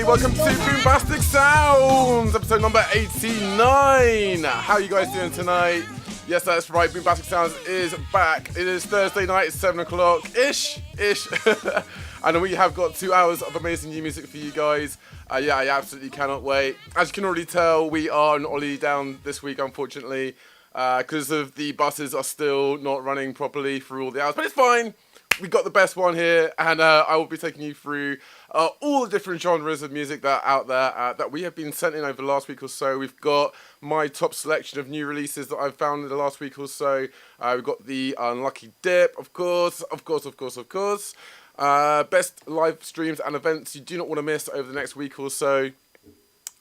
Welcome to Boombastic Sounds, episode number 89. How are you guys doing tonight? Yes, that's right, Boombastic Sounds is back. It is Thursday night, it's 7 o'clock-ish. And we have got 2 hours of amazing new music for you guys. Yeah, I absolutely cannot wait. As you can already tell, we are on Ollie down this week, unfortunately, because of the buses are still not running properly through all the hours, but it's fine. We got the best one here, and I will be taking you through all the different genres of music that are out there that we have been sent in over the last week or so. We've got my top selection of new releases that I've found in the last week or so. We've got the Unlucky Dip, of course. Best live streams and events you do not want to miss over the next week or so.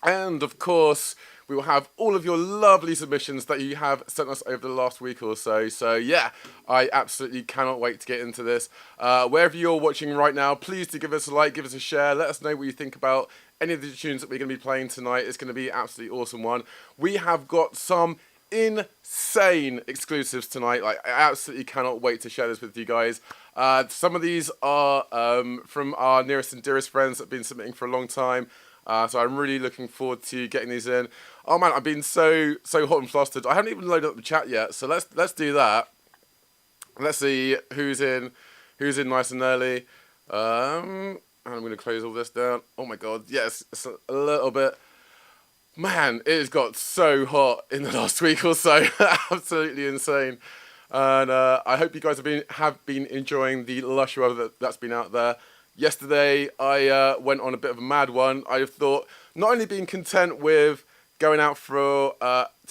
And, of course, we will have all of your lovely submissions that you have sent us over the last week or so. So, yeah, I absolutely cannot wait to get into this. Wherever you're watching right now, please do give us a like, give us a share. Let us know what you think about any of the tunes that we're going to be playing tonight. It's going to be an absolutely awesome one. We have got some insane exclusives tonight. Like, I absolutely cannot wait to share this with you guys. Some of these are from our nearest and dearest friends that have been submitting for a long time. So I'm really looking forward to getting these in. Oh man, I've been so hot and flustered. I haven't even loaded up the chat yet, so let's do that. Let's see who's in nice and early. And I'm going to close all this down. Oh my god, yes, it's a little bit. Man, it has got so hot in the last week or so. Absolutely insane. And I hope you guys have been enjoying the lush weather that's been out there. Yesterday, I went on a bit of a mad one. I thought, not only being content with going out to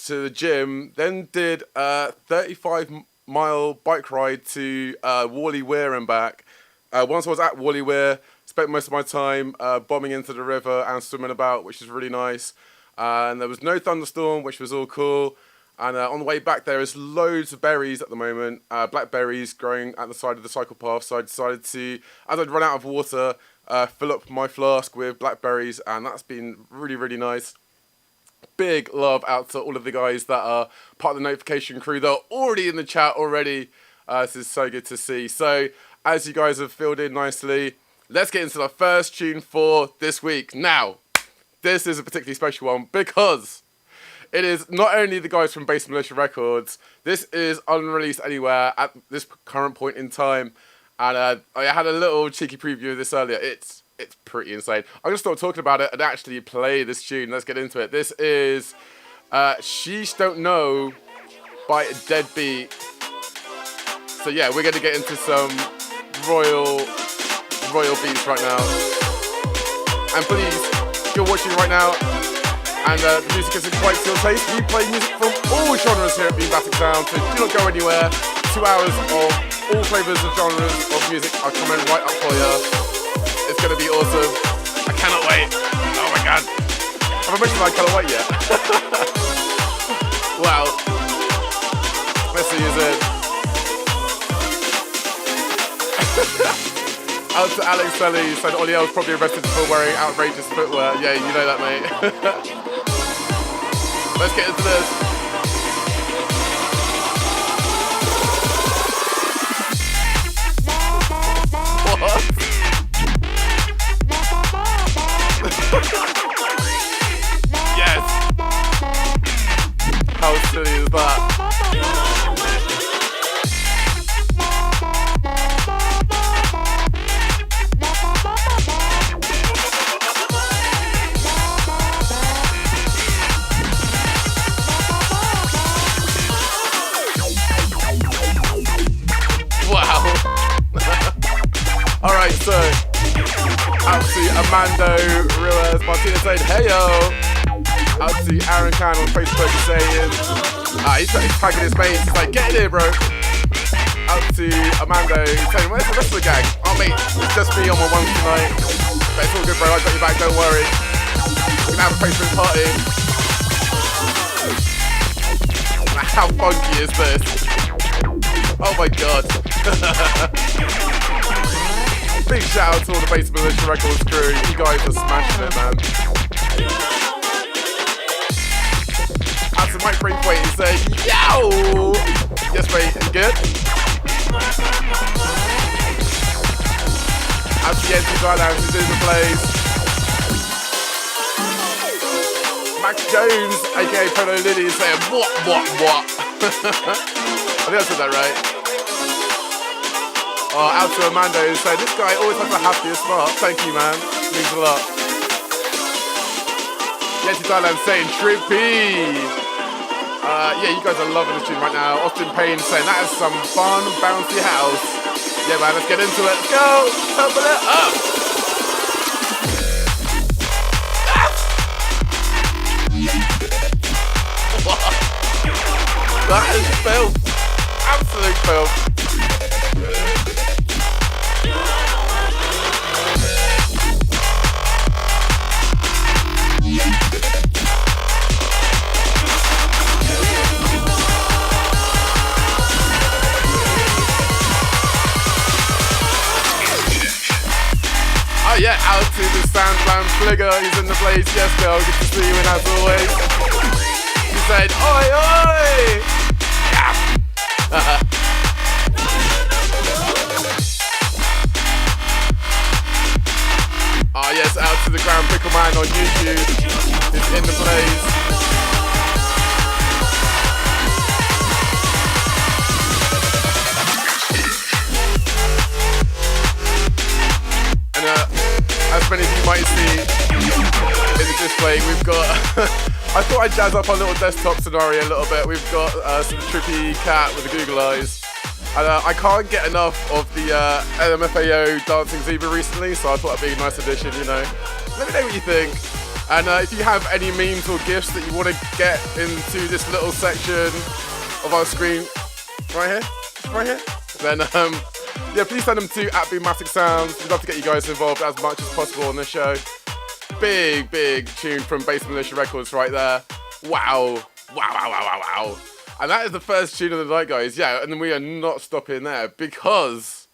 the gym, then did a 35-mile bike ride to Wally Weir and back. Once I was at Wally Weir, spent most of my time bombing into the river and swimming about, which is really nice. And there was no thunderstorm, which was all cool. And on the way back, there is loads of berries at the moment, blackberries growing at the side of the cycle path. So I decided to, as I'd run out of water, fill up my flask with blackberries, and that's been really, really nice. Big love out to all of the guys that are part of the notification crew that are already in the chat already. This is so good to see. So as you guys have filled in nicely, let's get into the first tune for this week. Now, this is a particularly special one because it is not only the guys from Bass Militia Records, this is unreleased anywhere at this current point in time. And I had a little cheeky preview of this earlier. It's pretty insane. I'm going to stop talking about it and actually play this tune. Let's get into it. This is Sheesh Don't Know by Deadbeat. So yeah, we're going to get into some royal beats right now. And please, if you're watching right now, and the music isn't quite to your taste, we play music from all genres here at Boombastic Sound, so do not go anywhere. 2 hours of all flavours of genres of music are coming right up for you. It's going to be awesome. I cannot wait. Oh my god. Have I mentioned I cannot wait yet? Wow. Let's see who's in. Out to Alex Selly, said Ollie was probably arrested for wearing outrageous footwear. Yeah, you know that, mate. Let's get into this. What? Yes. How silly is that? Out to Amando Ruiz Martinez saying, hey yo. Out to Aaron Khan on Facebook saying, he's tagging his mates. He's like, get in here, bro. Out to Amando saying, where's the rest of the gang? Oh, mate, it's just me on my one tonight. But it's all good, bro. I got your back, don't worry. We're gonna have a Facebook party. How funky is this? Oh my god. Big shout out to all the Bass Militia Records crew. You guys are smashing it, man. Out to Mike Braithwaite, he said, yo! Yes, mate, you good? Out to Yensi Drylands, who's in the place. Max Jones, aka Polo Lily, is saying, what? I think I said that right. Oh, out to Amando, who's saying, this guy always has a happier smile. Thank you, man. Means a lot. Yensi Drylands saying, trippy. Yeah, you guys are loving this tune right now. Austin Payne saying, that is some fun, bouncy house. Yeah, man, let's get into it. Let's go. Open it up. That is filth. Absolute filth. Oh yeah, out to the Sandland Fligger. He's in the place. Yes, girl. Good to see you in as always. He said, oi, oi. Oh yes, out to the Grand Pickle Man on YouTube. He's in the place. And as many of you might see in the display, we've got I thought I'd jazz up our little desktop scenario a little bit. We've got some trippy cat with the Google eyes. And I can't get enough of the LMFAO Dancing Zebra recently, so I thought it'd be a nice addition, you know. Let me know what you think. And if you have any memes or GIFs that you want to get into this little section of our screen, right here, then yeah, please send them to @Boombastic Sounds. We'd love to get you guys involved as much as possible on this show. Big tune from Bass Militia Records right there. Wow. And that is the first tune of the night, guys. Yeah, and we are not stopping there because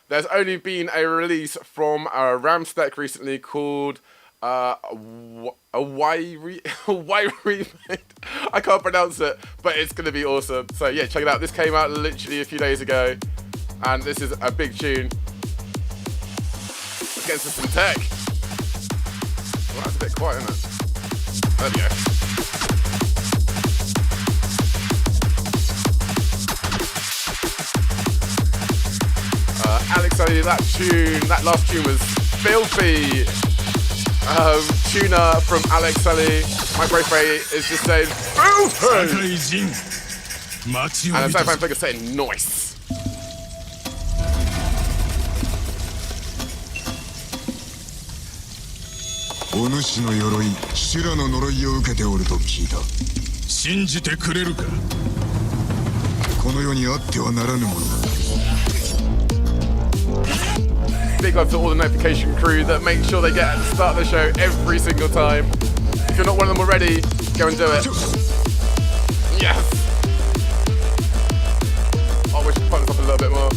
there's only been a release from RAMSTECH recently called Hawaii Remake. I can't pronounce it, but it's going to be awesome. So yeah, check it out. This came out literally a few days ago, and this is a big tune. Let's get into some tech. Well, that's a bit quiet, isn't it? There we go. Alex, that last tune was filthy. Tuner from Alex Sully. My Braithwaite is just saying filthy. And the Sci-Fi Figure saying nice. What Big up to all the notification crew that make sure they get at the start of the show every single time. If you're not one of them already, go and do it. Yes! Oh, we should pump this up a little bit more.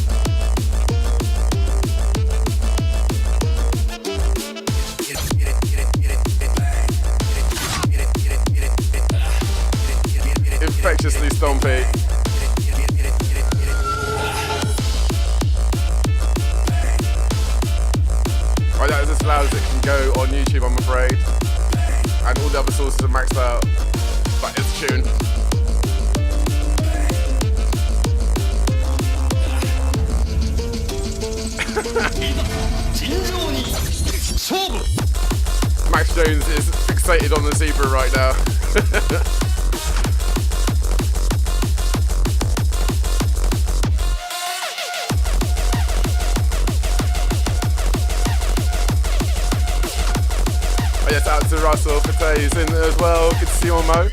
Infectiously stompy. Right, that is as loud as it can go on YouTube, I'm afraid. And all the other sources are maxed out. But it's a tune. Max Jones is fixated on the zebra right now. Oh yes, out to Russell Fatay's in there as well. Good to see you on, Mo.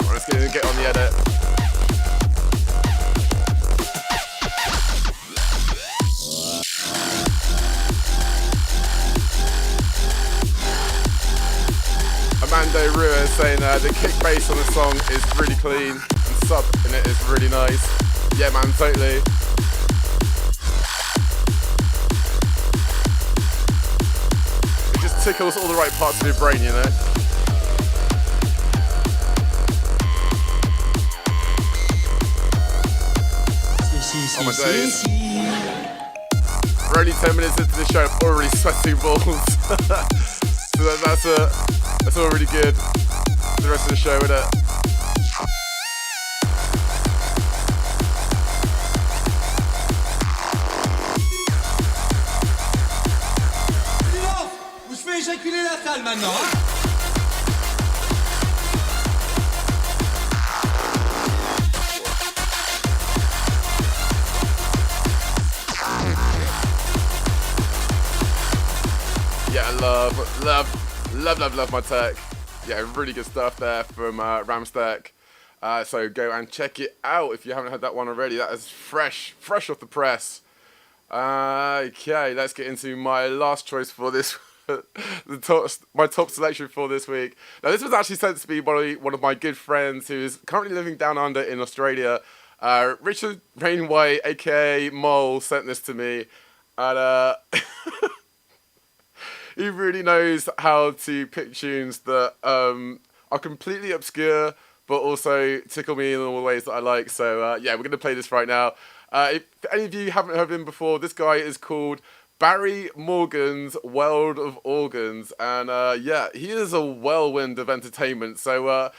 Let's get on the edit. Amando Rua saying the kick bass on the song is really clean and sub in it is really nice. Yeah man, totally. It just tickles all the right parts of your brain, you know? Oh my days. We're only 10 minutes into the show, I'm already sweating balls. So that's all really good for the rest of the show, isn't it? Vous je fais éjaculer la salle maintenant, hein? Yeah, love my tech. Yeah, really good stuff there from RAMSTECH. So go and check it out if you haven't had that one already. That is fresh off the press. Okay, let's get into my last choice for this. My top selection for this week. Now, this was actually sent to me by one of my good friends who is currently living down under in Australia. Richard Rainway, aka Mole, sent this to me, and he really knows how to pick tunes that are completely obscure, but also tickle me in all the ways that I like. So yeah, we're going to play this right now. If any of you haven't heard of him before, this guy is called Barry Morgan's World of Organs. And yeah, he is a whirlwind of entertainment. So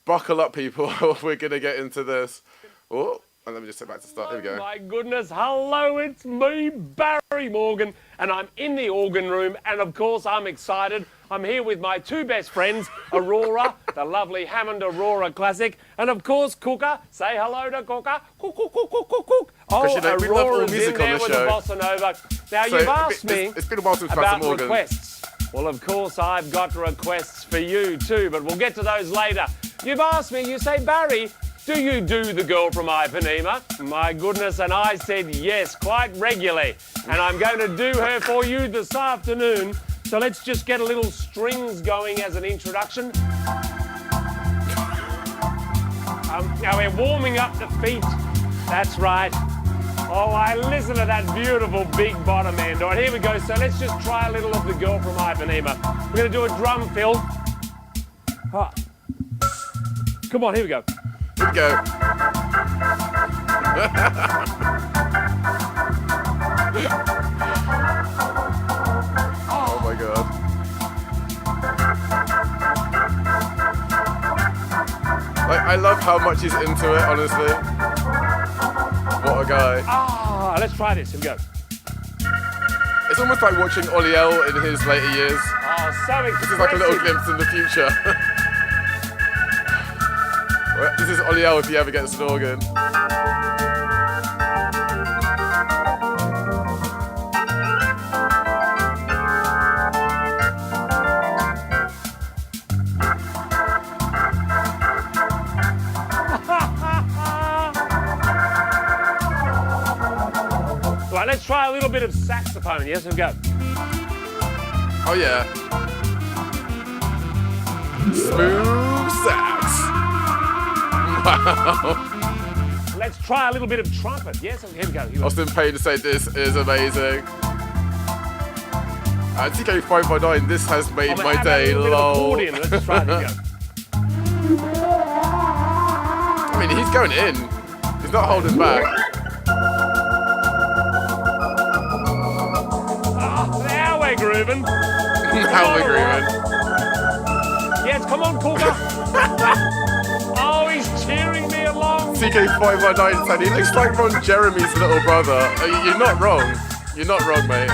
buckle up, people. We're going to get into this. Oh. And let me just set back to start. Here we go. Oh my goodness, hello, it's me, Barry Morgan, and I'm in the organ room, and of course I'm excited. I'm here with my two best friends, Aurora, the lovely Hammond Aurora Classic, and of course Cooker. Say hello to Cooker. Cook, cook, cook, cook, cook, cook. Oh, Aurora's in there with the bossa nova. Now, So you've asked me it's been a while since we've had about some organs. requests. Well, of course I've got requests for you too, but we'll get to those later. You've asked me, you say, Barry, do you do the girl from Ipanema? My goodness, and I said yes, quite regularly. And I'm going to do her for you this afternoon. So let's just get a little strings going as an introduction. Now we're warming up the feet. That's right. Oh, I listen to that beautiful big bottom end. All right, here we go. So let's just try a little of the girl from Ipanema. We're going to do a drum fill. Ah. Come on, here we go. Here we go. Oh my god. Like, I love how much he's into it, honestly. What a guy. Ah, let's try this. Here we go. It's almost like watching Ollie L in his later years. Oh, so expressive. This is like a little glimpse in the future. This is Ollie L if he ever gets an organ. Right, let's try a little bit of saxophone. Yes, we go. Oh yeah. Smooth sax. Wow. Let's try a little bit of trumpet. Yes, here we go. Here we go. Austin Payne said this is amazing. TK559, this has made my day. Lol. Let's try it. Here we go. I mean, he's going in. He's not holding back. Oh, now we're grooving. Now we're grooving. Yes, come on, Cooker. Oh, he's cheering me along. TK519 said he looks like Ron Jeremy's little brother. You're not wrong. You're not wrong, mate.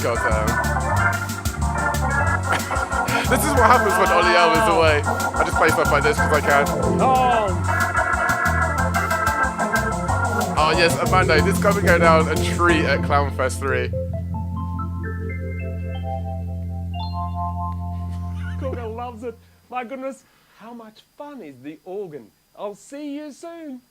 God damn. This is what happens when Ollie L is away. I just play stuff like this because I can. Oh yes, Amanda, this guy would go down a treat at Clownfest 3. Cougar loves it. My goodness, how much fun is the organ? I'll see you soon.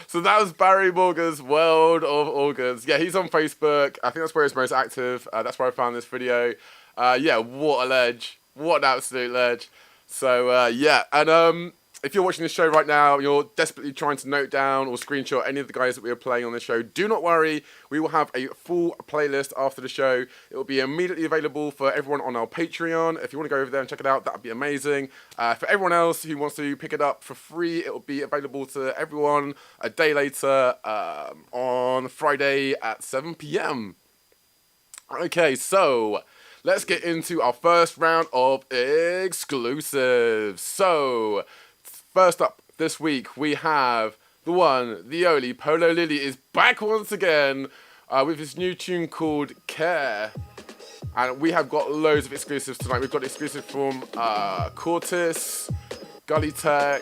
So that was Barry Morgan's World of Organs. Yeah, he's on Facebook. I think that's where he's most active. That's where I found this video. Yeah, what a ledge. What an absolute ledge. So, yeah. And if you're watching this show right now, you're desperately trying to note down or screenshot any of the guys that we are playing on this show, do not worry. We will have a full playlist after the show. It will be immediately available for everyone on our Patreon. If you want to go over there and check it out, that would be amazing. For everyone else who wants to pick it up for free, it will be available to everyone a day later on Friday at 7 p.m. Okay, so let's get into our first round of exclusives. So first up this week, we have the one, the only, Polo Lily is back once again with his new tune called Care. And we have got loads of exclusives tonight. We've got exclusive from Cortis, Gully Tech,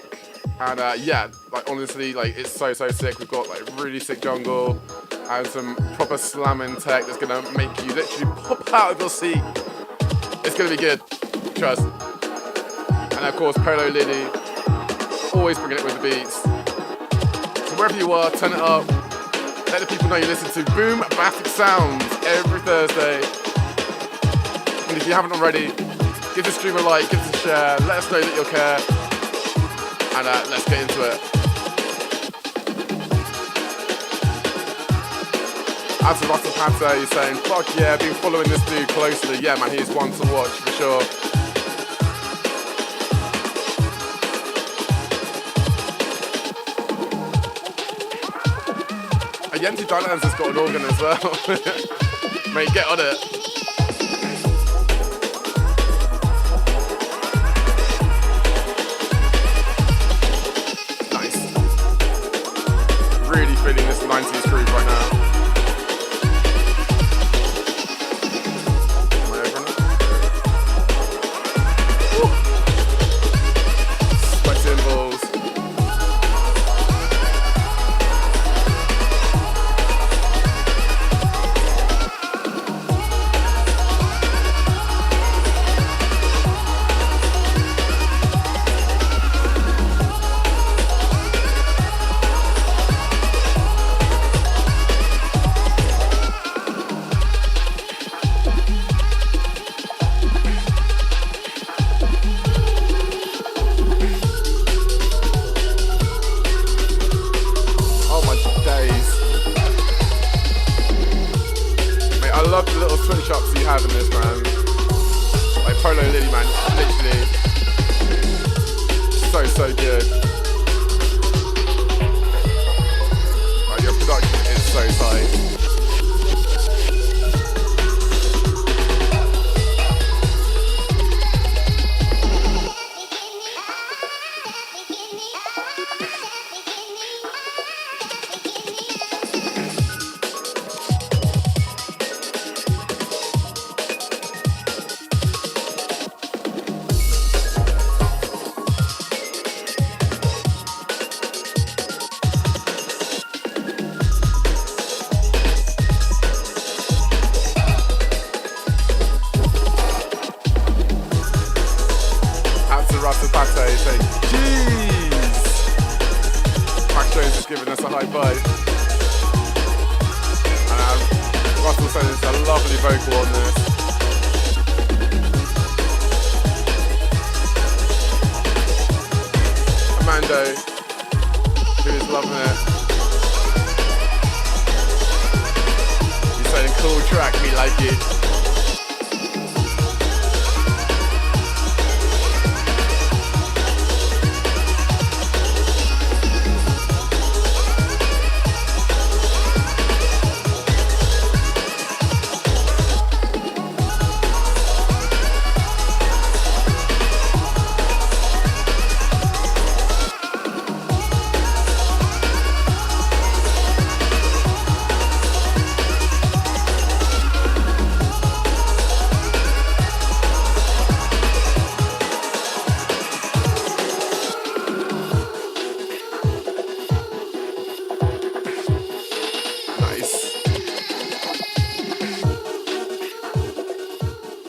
and yeah, like honestly, like it's so sick. We've got like really sick jungle and some proper slamming tech that's gonna make you literally pop out of your seat. It's gonna be good, trust. And of course, Polo Lily, always bringing it with the beats. So wherever you are, turn it up. Let the people know you listen to Boombastic Sounds every Thursday. And if you haven't already, give the stream a like, give us a share, let us know that you care. And let's get into it. As for Russell Panther, he's saying, fuck yeah, been following this dude closely. Yeah man, he's one to watch for sure. Yenti Dylan's has got an organ as well. Mate, get on it. Nice. Really feeling this 90s groove right now. Am I over on it? Sweat cymbals.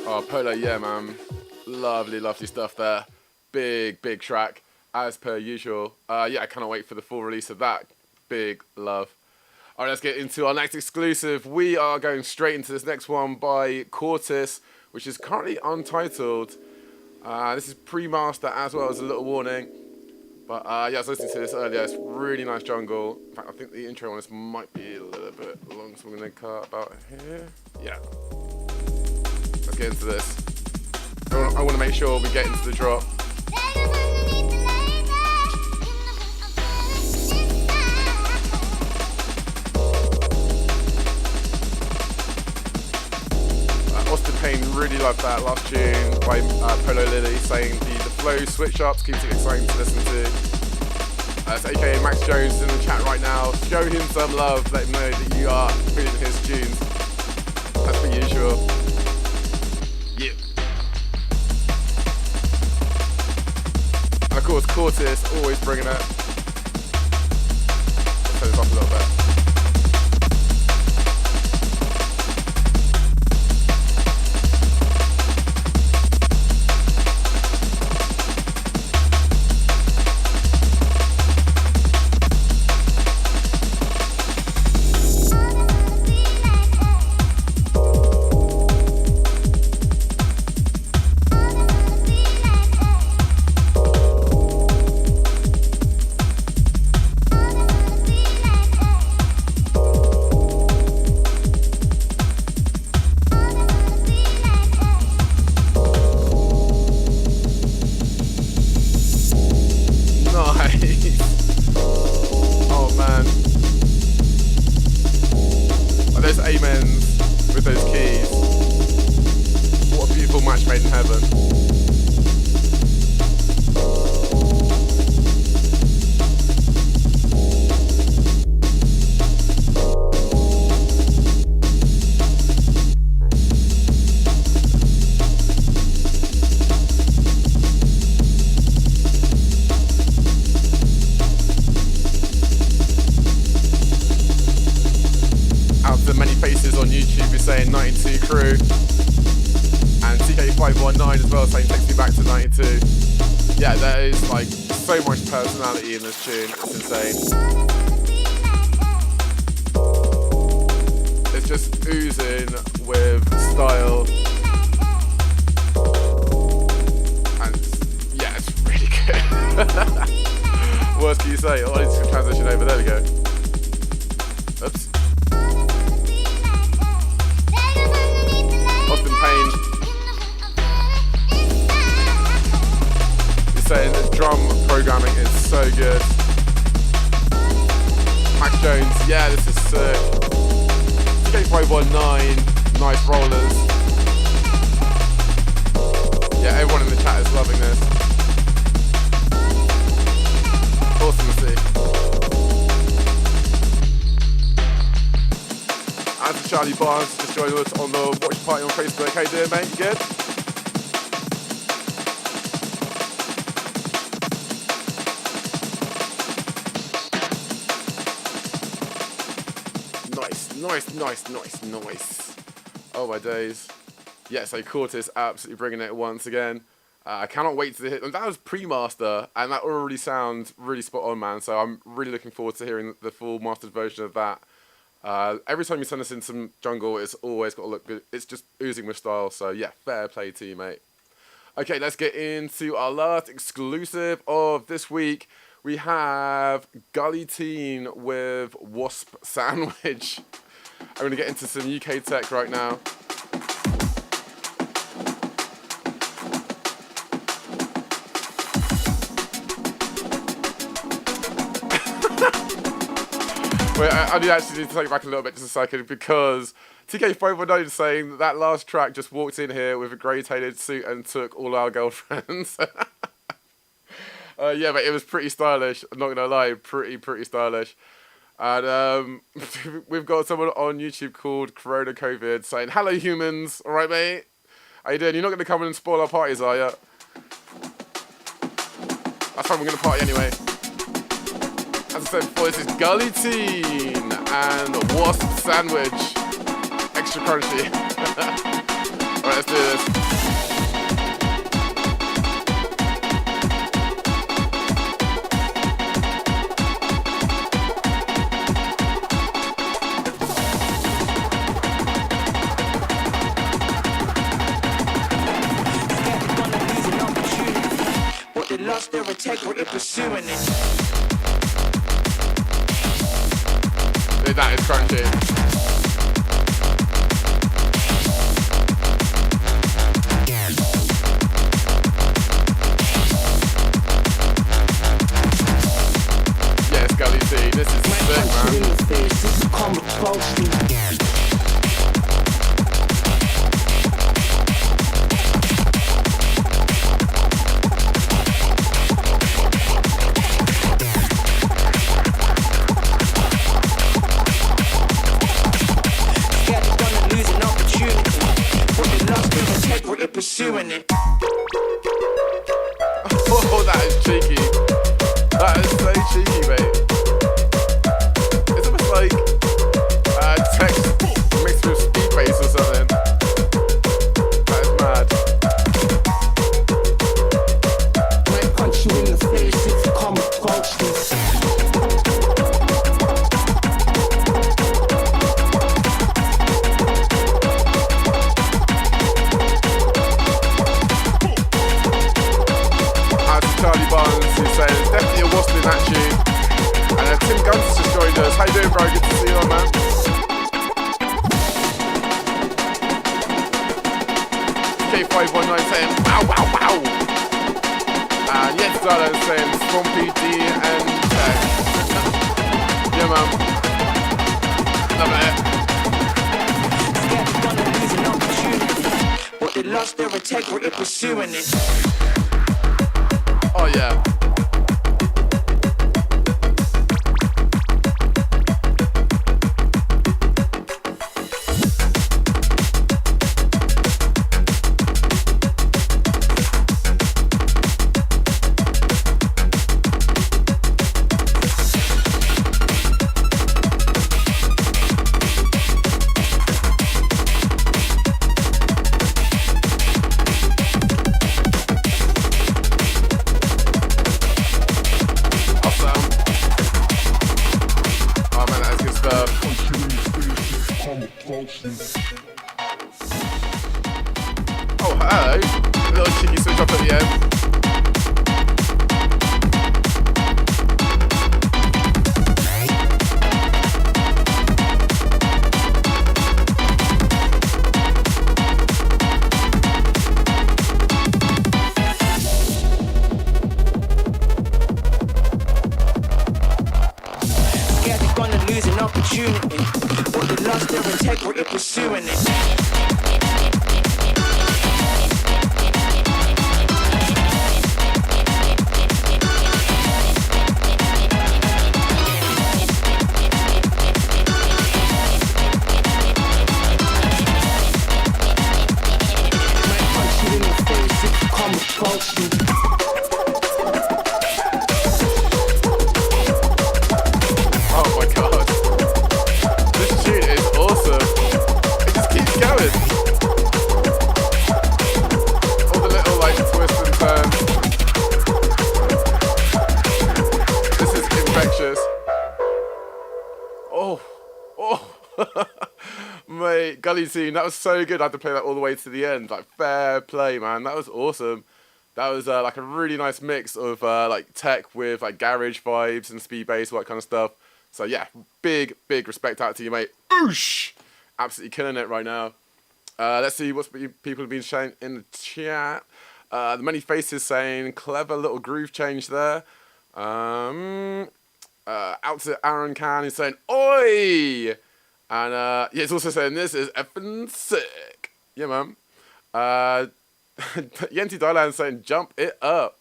Oh, Polo, yeah, man. Lovely, lovely stuff there. Big, big track, as per usual. Yeah, I cannot wait for the full release of that. Big love. All right, let's get into our next exclusive. We are going straight into this next one by Cortis, which is currently untitled. This is pre-master as well as a little warning. But yeah, I was listening to this earlier. It's really nice jungle. In fact, I think the intro on this might be a little bit long, so I'm going to cut about here. Yeah. Let's get into this. I want to make sure we get into the drop. Austin Payne really loved that last tune by Polo Lily, saying the flow switch ups keeps it exciting to listen to. So aka Max Jones is in the chat right now. Show him some love, let him know that you are feeling his tunes. As per usual. Yeah. And of course, Cortis always bringing it. Let's turn this up a little bit. Yeah, there is like so much personality in this tune, it's insane. It's just oozing with style. And yeah, it's really good. What else can you say? Oh, I need to transition over, there we go. Oops. Austin Payne. Saying the drum programming is so good. Max Jones, yeah, this is sick. TK519, nice rollers. Yeah, everyone in the chat is loving this. Awesome to see. And to Charlie Barnes, just joining us on the watch party on Facebook. How you doing, mate? You good? Nice. Oh my days. Yeah, so Cortis absolutely bringing it once again. I cannot wait to hit. And that was pre-master, and that already sounds really spot on, man. So I'm really looking forward to hearing the full mastered version of that. Every time you send us in some jungle, it's always got to look good. It's just oozing with style. So yeah, fair play to you, mate. Okay, let's get into our last exclusive of this week. We have Gully Teen with Wasp Sandwich. I'm going to get into some UK tech right now. Wait, I do actually need to take it back a little bit just a second, because TK519 is saying that last track just walked in here with a grey-tailored suit and took all our girlfriends. Yeah, but it was pretty stylish. I'm not going to lie, pretty stylish. And we've got someone on YouTube called Corona COVID saying, "Hello humans, alright mate? How you doing? You're not going to come in and spoil our parties, are you?" That's fine, we're going to party anyway. As I said before, this is Gully Teen and Wasp Sandwich. Extra crunchy. Alright, let's do this. Lost their integrity pursuing it. Dude, that is crunchy. Yes, Gully C, this is sick, man. Pursuing it. Oh, that is cheeky. That is so cheeky, mate. It's almost like text mixed with speed bass or something. That is mad. Might punch you in the face if you come approach this. Charlie Barnes, who says definitely a wasp in that tune. And Tim Guns just joined us. How you doing, bro? Good to see you on, man. K519 saying wow, wow, wow. And yes, Darla saying Swampy D and Tech. Yeah, man. Loving it. But they lost their integrity pursuing it. Oh yeah. Oh, hello. A little cheeky switch up at the end. Scared they're gonna lose an opportunity. But they lost their integrity pursuing it. Oh my god. This tune is awesome. It just keeps going. All the little like twists and turns. This is infectious. Oh. Mate, Gully scene, that was so good. I had to play that all the way to the end. Like, fair play, man. That was awesome. That was like a really nice mix of like tech with like garage vibes and speed bass, all that kind of stuff. So yeah, big respect out to you, mate. Oosh! Absolutely killing it right now. Let's see what people have been saying in the chat. The many faces saying clever little groove change there. Out to Aaron Can is saying oi, and yeah, it's also saying this is effing sick. Yeah, man. Yenti Dylan saying jump it up.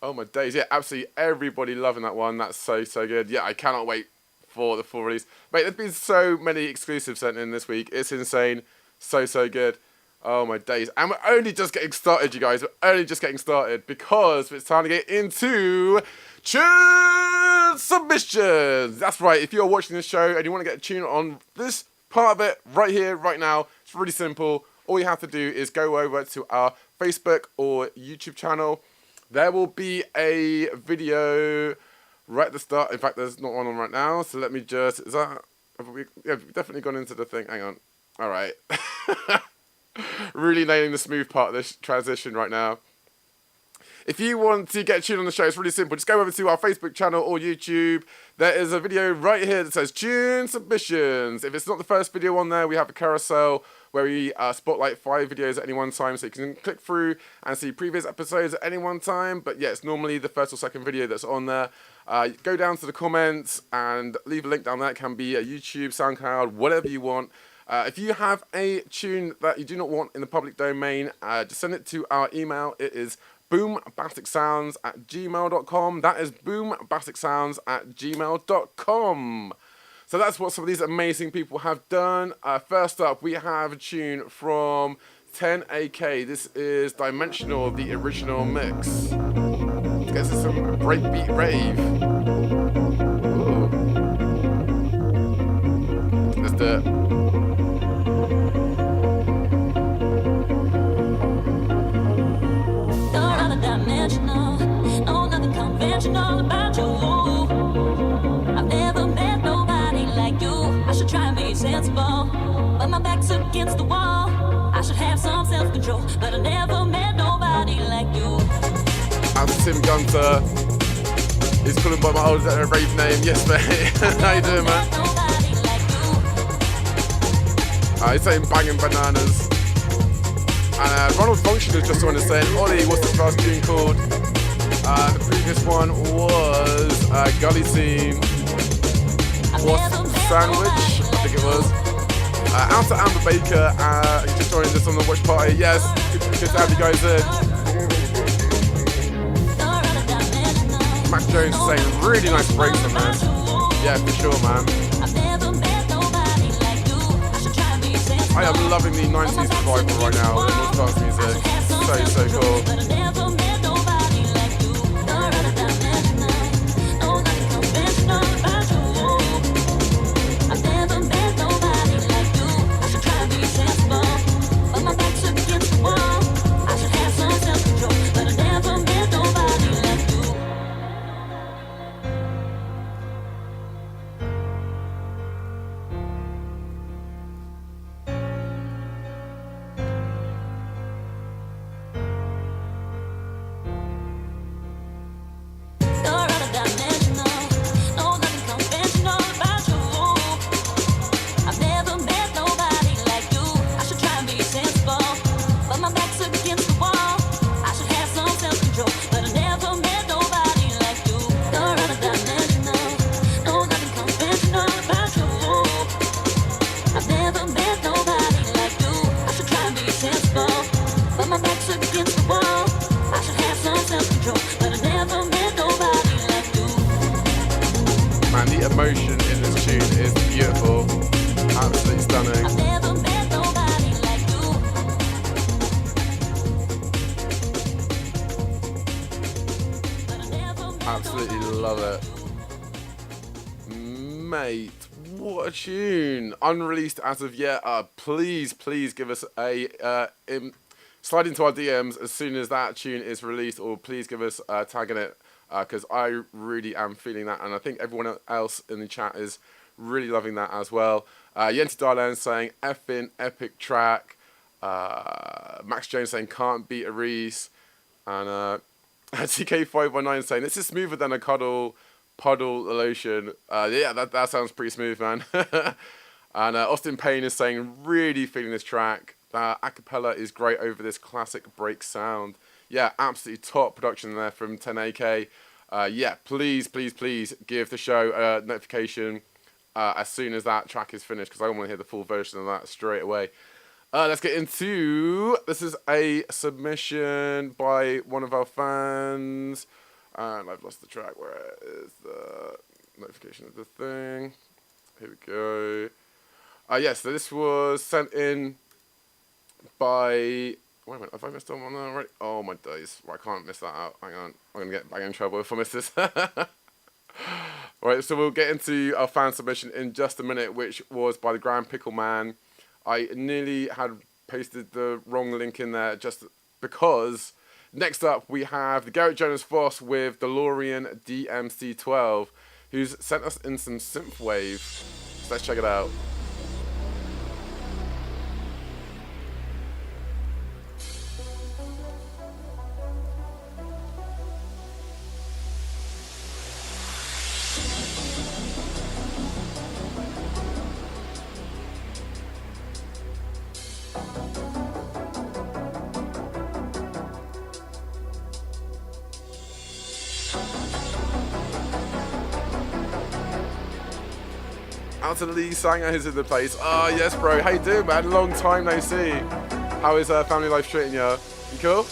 Oh my days, yeah, absolutely everybody loving that one. That's so good. Yeah, I cannot wait for the full release. Mate, there's been so many exclusives sent in this week. It's insane. So good. Oh my days. And we're only just getting started, you guys. We're only just getting started because it's time to get into tune submissions. That's right. If you're watching this show and you want to get a tune on this part of it right here, right now, it's really simple. all you have to do is go over to our Facebook or YouTube channel. There will be a video right at the start. In fact, there's not one on right now, so let me just... yeah, we've definitely gone into the thing. Hang on. All right. Really nailing the smooth part of this transition right now. If you want to get a tune on the show, it's really simple. Just go over to our Facebook channel or YouTube. There is a video right here that says Tune Submissions. If it's not the first video on there, we have a carousel where we spotlight 5 videos at any one time, so you can click through and see previous episodes at any one time. But yeah, it's normally the first or second video that's on there. Go down to the comments and leave a link down there. It can be a YouTube, SoundCloud, whatever you want. If you have a tune that you do not want in the public domain, just send it to our email. It is boombasticsounds@gmail.com. That is boombasticsounds@gmail.com. So that's what some of these amazing people have done. First up, we have a tune from 10AK. This is Dimensional, the original mix. Let's get to some breakbeat rave. Ooh. Let's do it. No, nothing conventional about you. I've never met nobody like you. I should try and be sensible, but my back's against the wall. I should have some self-control, but I never met nobody like you. I'm Tim Gunter. He's calling by my old rave name. Yes, mate. How you doing, man? He's saying banging bananas. And Ronald Function is just on to say, Ollie, what's the last tune called? The previous one was Gully Scene. What's Sandwich? I think it was. Out to Amber Baker, you just joined us on the watch party. Yes, good to have you guys in. Max Jones is saying really nice breaks on this. Yeah, for sure, man. I am loving the 90s revival right now, the North Dance music. So cool. Emotion in this tune is beautiful, absolutely stunning. Absolutely love it, mate. What a tune! Unreleased as of yet. Please give us a slide into our DMs as soon as that tune is released, or please give us a tag in it. Because I really am feeling that, and I think everyone else in the chat is really loving that as well. Yenti Darlan saying effing epic track. Max Jones saying can't beat a Reese, and TK519 saying this is smoother than a puddle lotion. Yeah, that sounds pretty smooth, man. And Austin Payne is saying really feeling this track. Acapella is great over this classic break sound. Yeah, absolutely top production there from 10AK. Yeah, please give the show a notification as soon as that track is finished, because I want to hear the full version of that straight away. Let's get into... This is a submission by one of our fans. And I've lost the track. Where is the notification of the thing? Here we go. Yes, so this was sent in by... Wait a minute, have I missed on one already? Oh my days. Right, I can't miss that out. Hang on. I'm going to get back in trouble if I miss this. Right, so we'll get into our fan submission in just a minute, which was by the Grand Pickle Man. I nearly had posted the wrong link in there just because. Next up, we have the Garrett Jonas Voss with DeLorean DMC12, who's sent us in some synthwave. So let's check it out. Out to the Lee Sanger who's in the place. Oh, yes, bro. How you doing, man? Long time no see. How is family life treating you? You cool?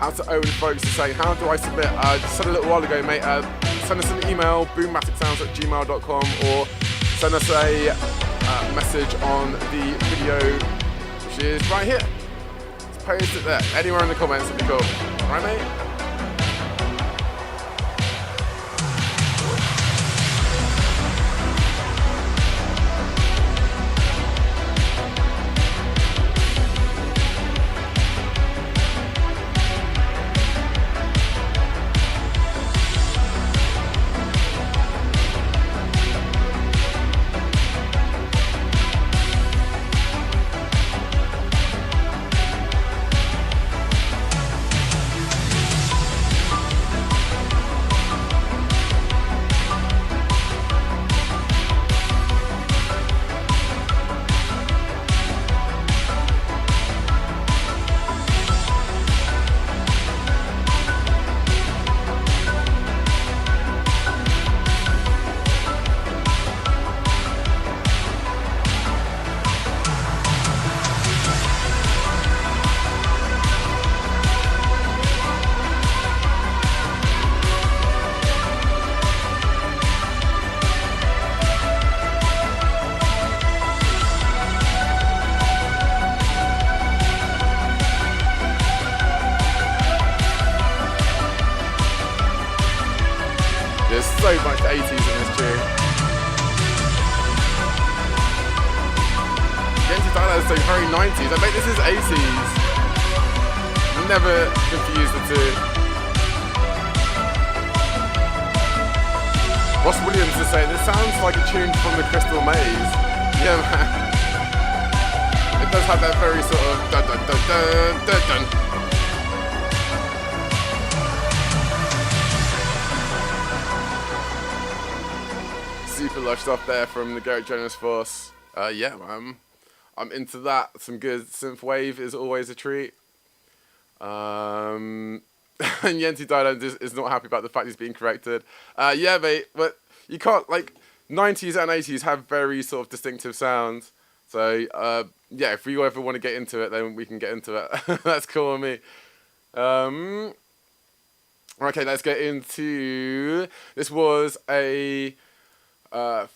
Out to Owen folks to say, how do I submit? Just said a little while ago, mate. Send us an email, boombasticsounds@gmail.com, or send us a message on the video, which is right here. Just post it there. Anywhere in the comments would be cool. Alright, mate? So much 80s in this tune. Yenti Dialogue is so very 90s. I bet this is 80s. Never confuse the two. Ross Williams is saying, this sounds like a tune from the Crystal Maze. Yeah, man. It does have that very sort of dun dun dun dun dun dun. Super lush stuff there from the Garrett Jonas Force. Yeah, man. I'm into that. Some good synthwave is always a treat. And Yenti Dylan is not happy about the fact he's being corrected. Yeah, mate, but you can't, like, 90s and 80s have very sort of distinctive sounds. So, yeah, if we ever want to get into it, then we can get into it. That's cool with me. Okay, let's get into... This was a...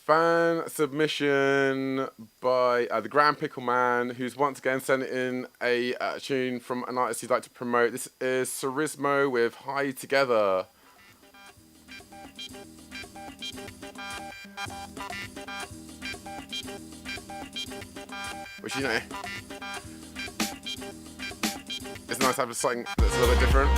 fan submission by the Grand Pickle Man, who's once again sent in a tune from an artist he'd like to promote. This is Sarismo with High Together. Which, you know, it's nice to have something that's a little bit different.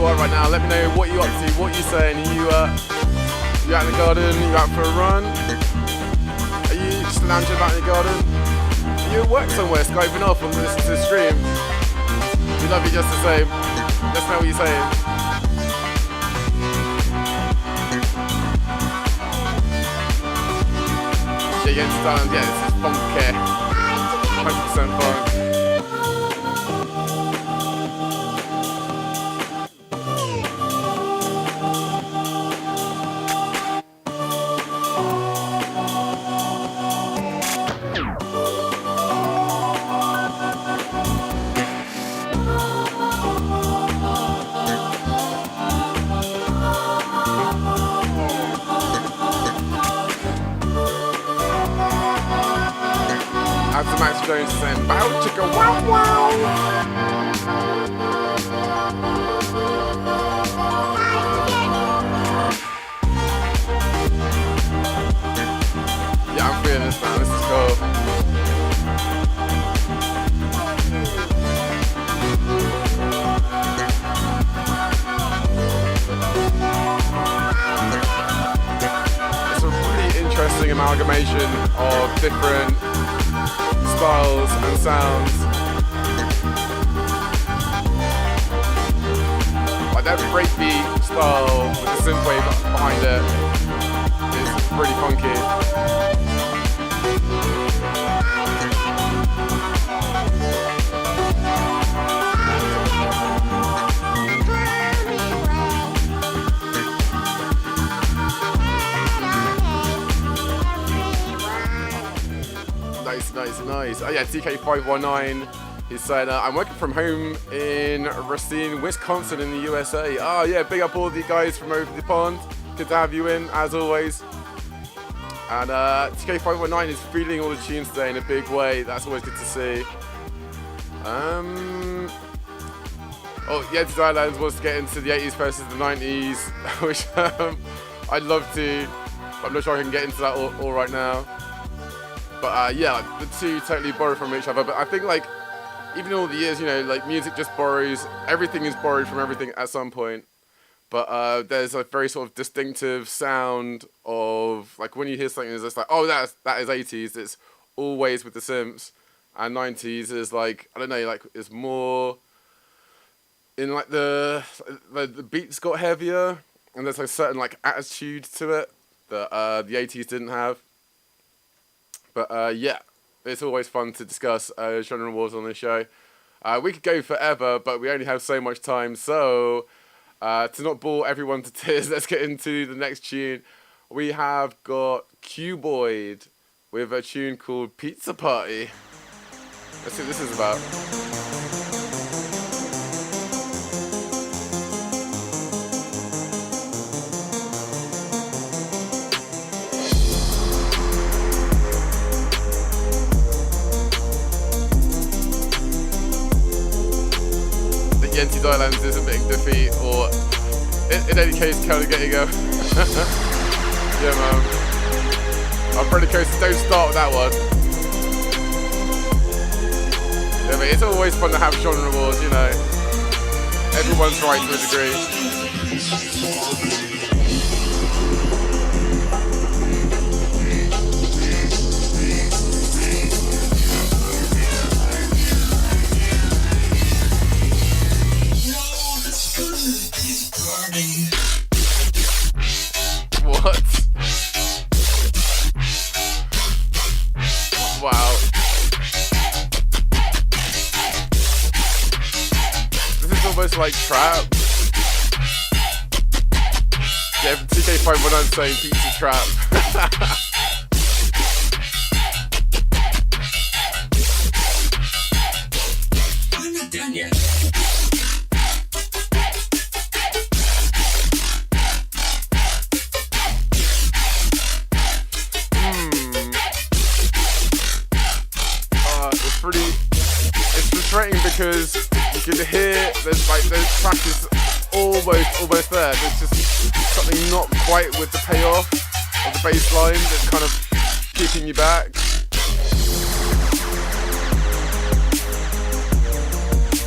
Right now, let me know what you're up to, what you're saying. Are you out in the garden? Are you out for a run? Are you just lounging about in the garden? you at work somewhere, Skyping off and listening to the stream, we love you just the same. Let's know what you're saying. Yeah, understand. Yeah, this is funky. 100% funk. Max Jones saying, bow chicka wow wow. Yeah, I'm feeling this, man. This is cool. It's a really interesting amalgamation of different styles and sounds. Like that breakbeat style with the synthwave behind it is pretty funky. Nice. Oh yeah, TK519. He's saying, I'm working from home in Racine, Wisconsin in the USA. Oh yeah, big up all the guys from over the pond. Good to have you in, as always. And TK519 is feeling all the tunes today in a big way. That's always good to see. Oh yeah, Desirelines wants to get into the 80s versus the 90s, which I'd love to. But I'm not sure I can get into that all right now. But yeah, the two totally borrow from each other. But I think like, even all the years, you know, like music just borrows. Everything is borrowed from everything at some point. But there's a very sort of distinctive sound of like when you hear something, it's just like, oh, that is 80s. It's always with the synths, and 90s is like, I don't know, like it's more in like the beats got heavier, and there's like a certain like attitude to it that the 80s didn't have. But yeah, it's always fun to discuss genre wars on this show. We could go forever, but we only have so much time. So to not bore everyone to tears, let's get into the next tune. We have got Cuboid with a tune called Pizza Party. Let's see what this is about. Yenty Dylands isn't being defeat, or in any case, kind of getting a yeah, man. I'm pretty close. Don't start with that one. Yeah, but it's always fun to have genre wars, you know. Everyone's right to a degree. What? Wow. This is almost like trap. Yeah, TK519 saying pizza trap. I'm not done yet. It's frustrating because you can hear there's like the track is almost there. There's just something not quite with the payoff of the bass line that's kind of keeping you back.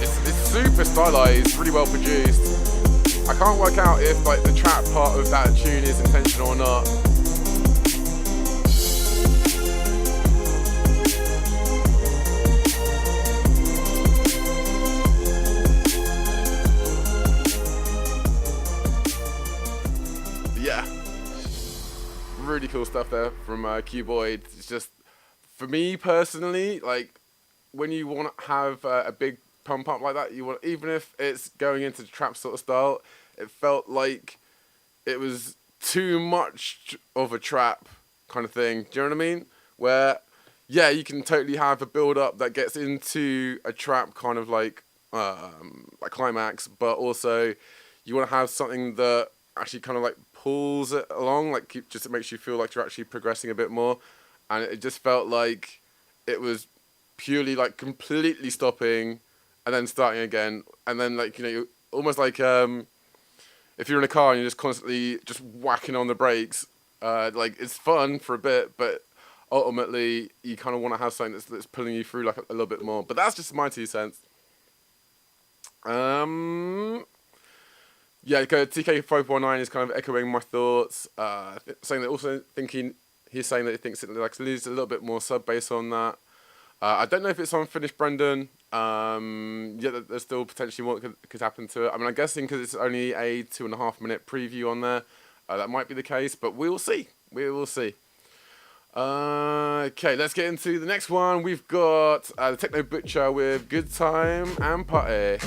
It's super stylized, really well produced. I can't work out if like the trap part of that tune is intentional or not. really cool stuff there from Cuboid. It's just, for me personally, like, when you want to have a big pump up like that, you want, even if it's going into the trap sort of style, it felt like it was too much of a trap kind of thing. Do you know what I mean? Where, yeah, you can totally have a build up that gets into a trap kind of like climax, but also you want to have something that actually kind of like pulls it along, like just it makes you feel like you're actually progressing a bit more. And it just felt like it was purely like completely stopping and then starting again, and then like, you know, you're almost like if you're in a car and you're just constantly just whacking on the brakes, like it's fun for a bit, but ultimately you kind of want to have something that's pulling you through like a little bit more. But that's just my 2 cents. Yeah, TK519 is kind of echoing my thoughts, saying that also thinking, he's saying that he thinks it like leaves a little bit more sub bass on that. I don't know if it's unfinished, Brendan. Yeah, there's still potentially more that could happen to it. I mean, I'm guessing because it's only a 2.5-minute preview on there, that might be the case, but we will see. We will see. Okay, let's get into the next one. We've got the Techno Butcher with Good Time and Party.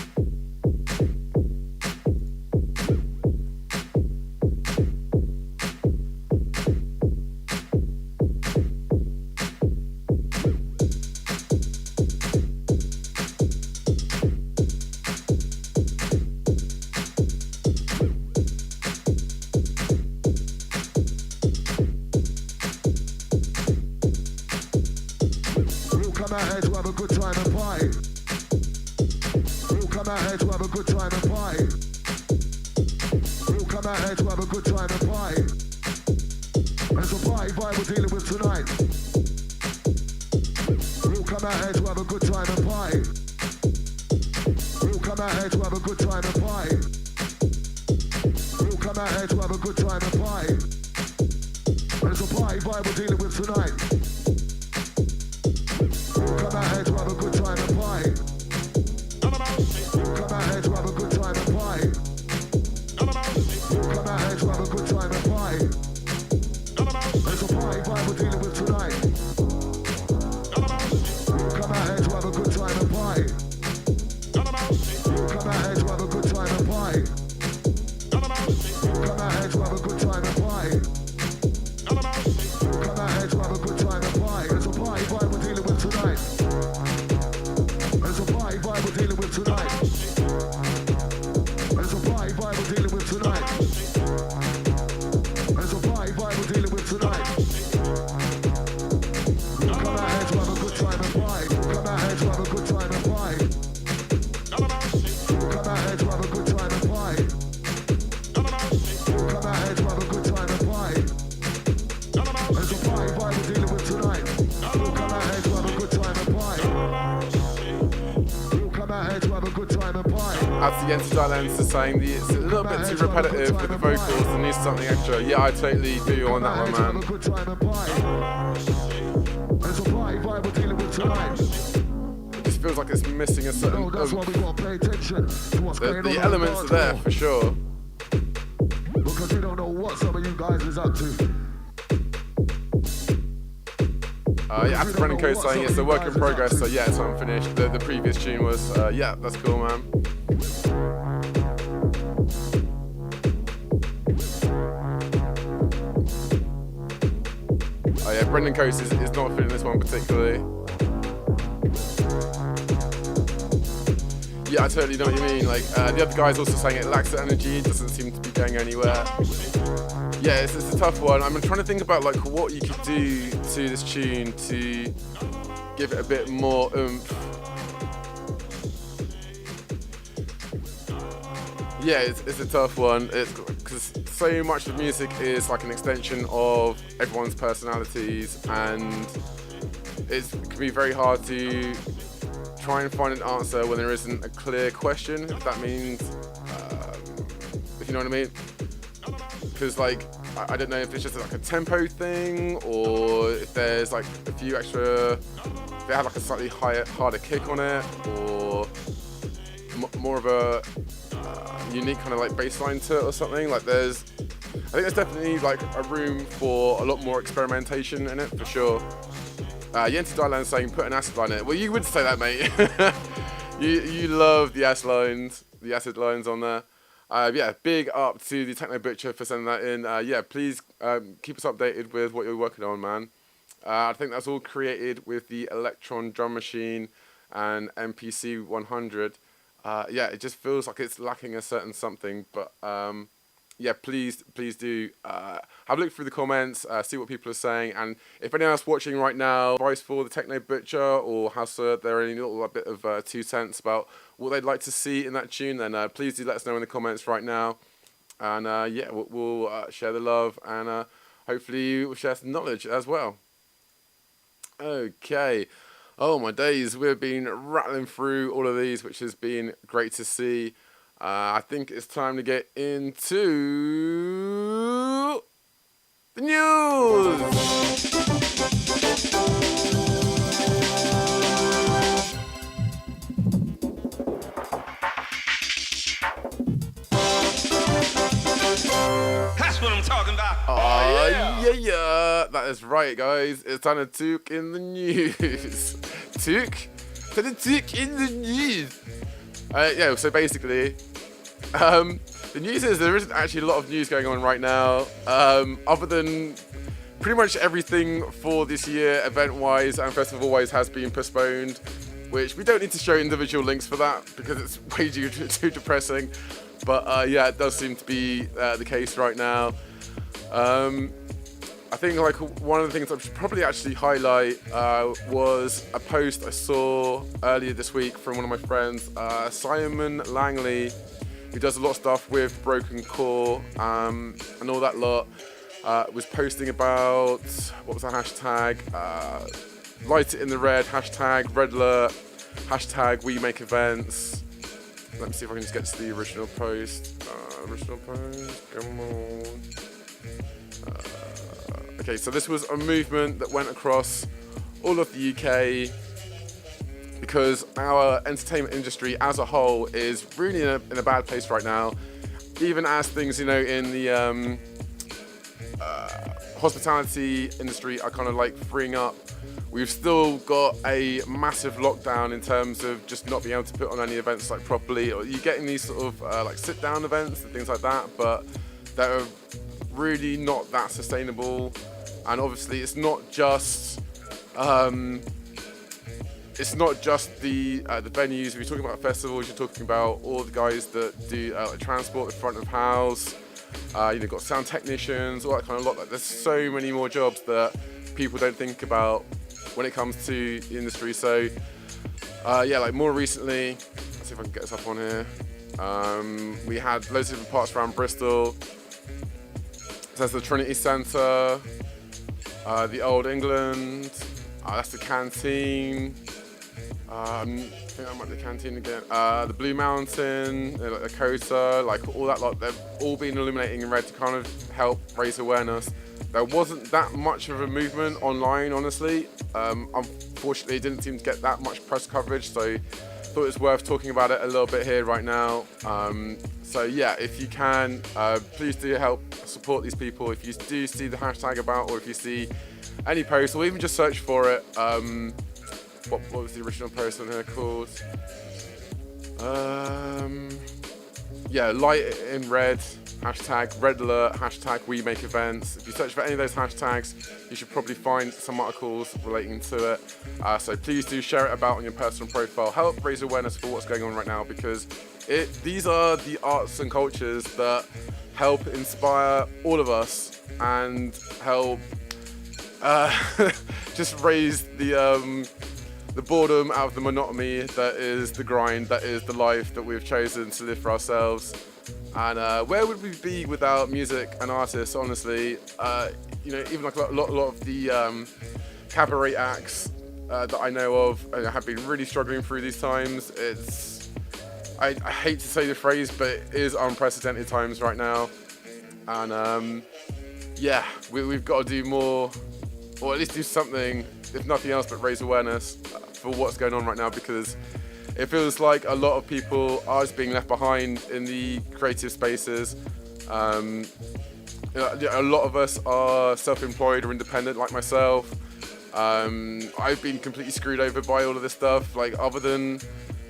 Is saying it's a little bit too repetitive with the vocals and needs something extra. Yeah, I totally do you on that one, man. It just feels like it's missing a certain... the elements are there for sure. Because we don't know what some of you guys is up to. Yeah, after Brendan Coe saying it's a work in progress, so yeah, it's unfinished. The previous tune was, yeah, that's cool, man. Oh yeah, Brendan Coast is not feeling this one particularly. Yeah, I totally know what you mean. Like, the other guy's also saying it lacks the energy, it doesn't seem to be going anywhere. Yeah, it's a tough one. I'm trying to think about like what you could do to this tune to give it a bit more oomph. Yeah, it's a tough one. It's because so much of music is like an extension of everyone's personalities, and it can be very hard to try and find an answer when there isn't a clear question, if that means, if you know what I mean. Because like, I don't know if it's just like a tempo thing, or if there's like a few extra, if it had like a slightly harder kick on it, or more of a unique kind of like bass line to it or something. Like there's think there's definitely like a room for a lot more experimentation in it for sure. Yenti Dylan's saying put an acid line in it. Well, you would say that, mate. you love the acid lines on there. Yeah, big up to the Techno Butcher for sending that in. Yeah, please keep us updated with what you're working on, man. I think that's all created with the Electron drum machine and MPC 100. Yeah, it just feels like it's lacking a certain something, but yeah, please do have a look through the comments, see what people are saying, and if anyone else watching right now, advice for the Techno Butcher or has there any little bit of 2 cents about what they'd like to see in that tune, then please do let us know in the comments right now, and yeah, we'll share the love, and hopefully we'll share some knowledge as well. Okay. Oh my days, we've been rattling through all of these, which has been great to see. I think it's time to get into the news. That's what I'm talking about. Oh yeah. That is right, guys. It's time to talk in the news. Talk in the news. Yeah, so basically, the news is there isn't actually a lot of news going on right now, other than pretty much everything for this year, event-wise and festival-wise, has been postponed, which we don't need to show individual links for that because it's way too depressing. But yeah, it does seem to be the case right now. I think like one of the things I should probably actually highlight was a post I saw earlier this week from one of my friends, Simon Langley, who does a lot of stuff with Broken Core and all that lot, was posting about, what was the hashtag? Light it in the red, hashtag red alert, hashtag we make events. Let me see if I can just get to the original post. Come on. Okay, so this was a movement that went across all of the UK because our entertainment industry as a whole is really in a bad place right now. Even as things, you know, in the hospitality industry are kind of like freeing up, we've still got a massive lockdown in terms of just not being able to put on any events like properly. Or you're getting these sort of like sit-down events and things like that, but they're really not that sustainable. And obviously, it's not just the venues. If you're talking about festivals, you're talking about all the guys that do like transport, the front of house. You've got sound technicians, all that kind of lot. Like, there's so many more jobs that people don't think about when it comes to the industry. So yeah, like more recently, let's see if I can get this up on here. We had loads of different parts around Bristol. So there's the Trinity Centre, the Old England, that's the Canteen. I think that might be the Canteen again. The Blue Mountain, like the Costa, like all that lot. They've all been illuminating in red to kind of help raise awareness. There wasn't that much of a movement online, honestly. Unfortunately, it didn't seem to get that much press coverage, so thought it was worth talking about it a little bit here right now. So yeah, if you can, please do help support these people. If you do see the hashtag about, or if you see any post, or even just search for it. What was the original post on here called? Yeah, light it in red, hashtag red alert, hashtag we make events. If you search for any of those hashtags, you should probably find some articles relating to it. So please do share it about on your personal profile. Help raise awareness for what's going on right now, because these are the arts and cultures that help inspire all of us and help just raise the boredom out of the monotony that is the grind, that is the life that we've chosen to live for ourselves. And where would we be without music and artists, honestly? You know, even like a lot of the cabaret acts that I know of have been really struggling through these times. I hate to say the phrase, but it is unprecedented times right now. And yeah, we've got to do more, or at least do something, if nothing else, but raise awareness for what's going on right now, because it feels like a lot of people are just being left behind in the creative spaces. a lot of us are self-employed or independent, like myself. I've been completely screwed over by all of this stuff. Like, other than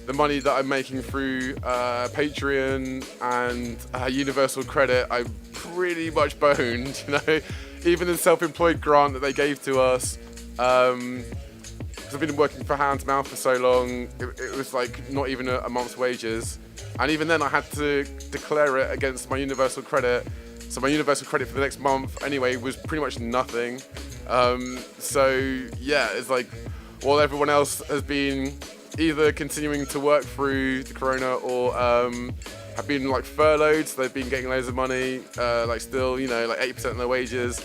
the money that I'm making through Patreon and Universal Credit, I'm pretty much boned, you know. Even the self-employed grant that they gave to us, because I've been working for hand to mouth for so long, it was like not even a month's wages. And even then I had to declare it against my Universal Credit. So my Universal Credit for the next month anyway was pretty much nothing. So yeah, it's like while everyone else has been either continuing to work through the corona or have been like furloughed, so they've been getting loads of money, like still, you know, like 80% of their wages.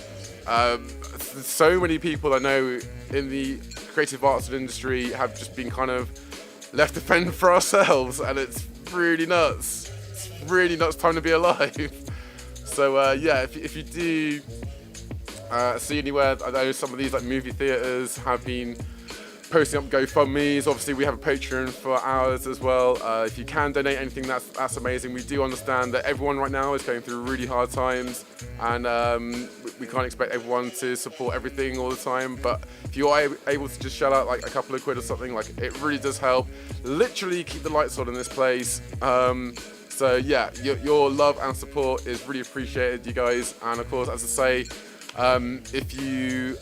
So many people I know in the creative arts industry have just been kind of left to fend for ourselves, and it's really nuts. It's really nuts time to be alive. So yeah, if you do see anywhere, I know some of these like movie theaters have been posting up GoFundMes. Obviously we have a Patreon for ours as well. If you can donate anything, that's amazing. We do understand that everyone right now is going through really hard times, and we can't expect everyone to support everything all the time, but if you are able to just shell out like a couple of quid or something, like, it really does help literally keep the lights on in this place. So yeah, your love and support is really appreciated, you guys. And of course, as I say, if you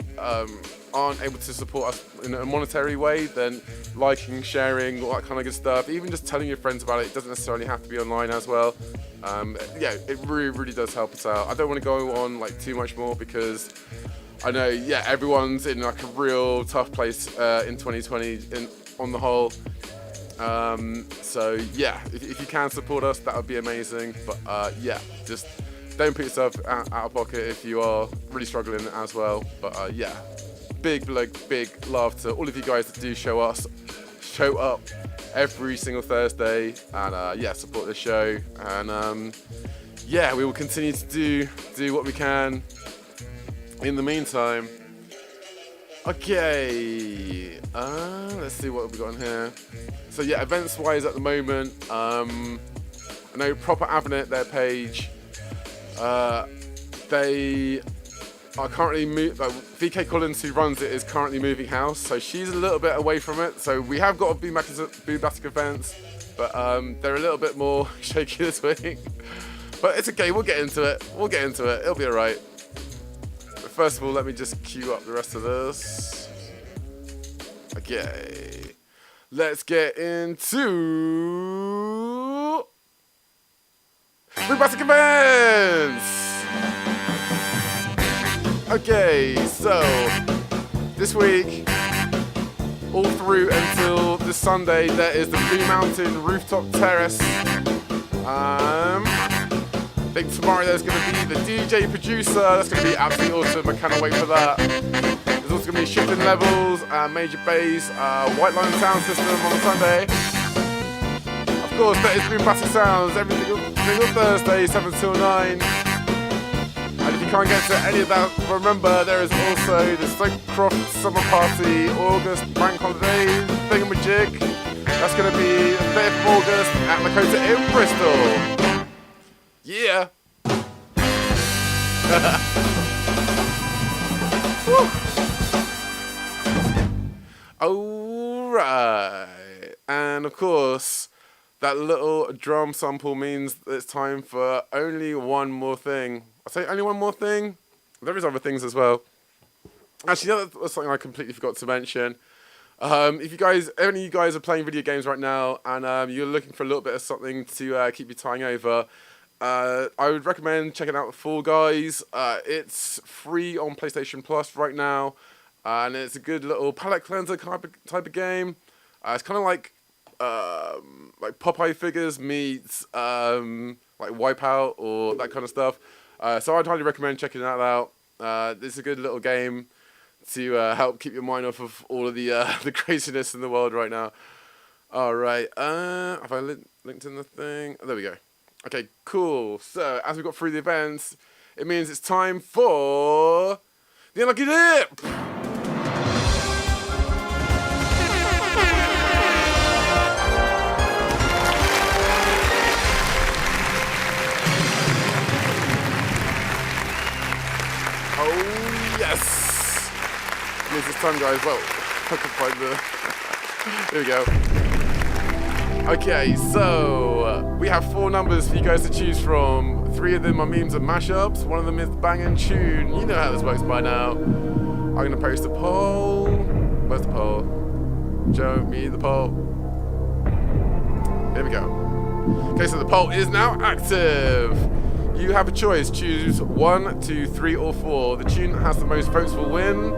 aren't able to support us in a monetary way, then liking, sharing, all that kind of good stuff, even just telling your friends about it, doesn't necessarily have to be online as well. Yeah, it really does help us out. I don't want to go on like too much more because I know, yeah, everyone's in like a real tough place in 2020 on the whole. So yeah, if you can support us, that would be amazing. But yeah, just don't put yourself out of pocket if you are really struggling as well. But yeah, big love to all of you guys that do show up every single Thursday, and yeah, support the show. And yeah, we will continue to do what we can in the meantime. Okay, let's see what we've got in here. So yeah, events wise at the moment, I know Proper Avenant, their page, they are currently VK Collins, who runs it, is currently moving house, so she's a little bit away from it. So we have got Boombastic events, but they're a little bit more shaky this week. But it's okay, we'll get into it. It'll be alright. But first of all, let me just queue up the rest of this. Okay. Let's get into Boombastic events! Okay, so this week, all through until this Sunday, there is the Blue Mountain Rooftop Terrace. I think tomorrow there's going to be the DJ producer. That's going to be absolutely awesome. I cannot wait for that. There's also going to be shifting levels, major bass, white line sound system on Sunday. Of course, that is Boombastic Sounds every single Thursday, 7 till 9. And if you can't get to any of that, remember there is also the Stokecroft Summer Party August Bank Holiday thingamajig. That's going to be the 5th of August at Lakota in Bristol. Yeah. Alright. And of course, that little drum sample means that it's time for only one more thing. I say only one more thing. There is other things as well. Actually, that's something I completely forgot to mention. If you guys, any of you guys are playing video games right now and you're looking for a little bit of something to keep your time over, I would recommend checking out Fall Guys. It's free on PlayStation Plus right now, and it's a good little palette cleanser type of game. It's kind of like Popeye figures meets like Wipeout or that kind of stuff. So I'd highly recommend checking that out. It's a good little game to help keep your mind off of all of the craziness in the world right now. All right, have I linked in the thing? Oh, there we go. Okay, cool. So as we got through the events, it means it's time for the Unlucky Dip. numbers this time, guys. Well, I can find the... Here we go. Okay, so we have 4 numbers for you guys to choose from. 3 of them are memes and mashups. 1 of them is bang and tune. You know how this works by now. I'm going to post a poll. Where's the poll? Show me the poll. Here we go. Okay, so the poll is now active. You have a choice. Choose 1, 2, 3, or 4. The tune that has the most votes will win,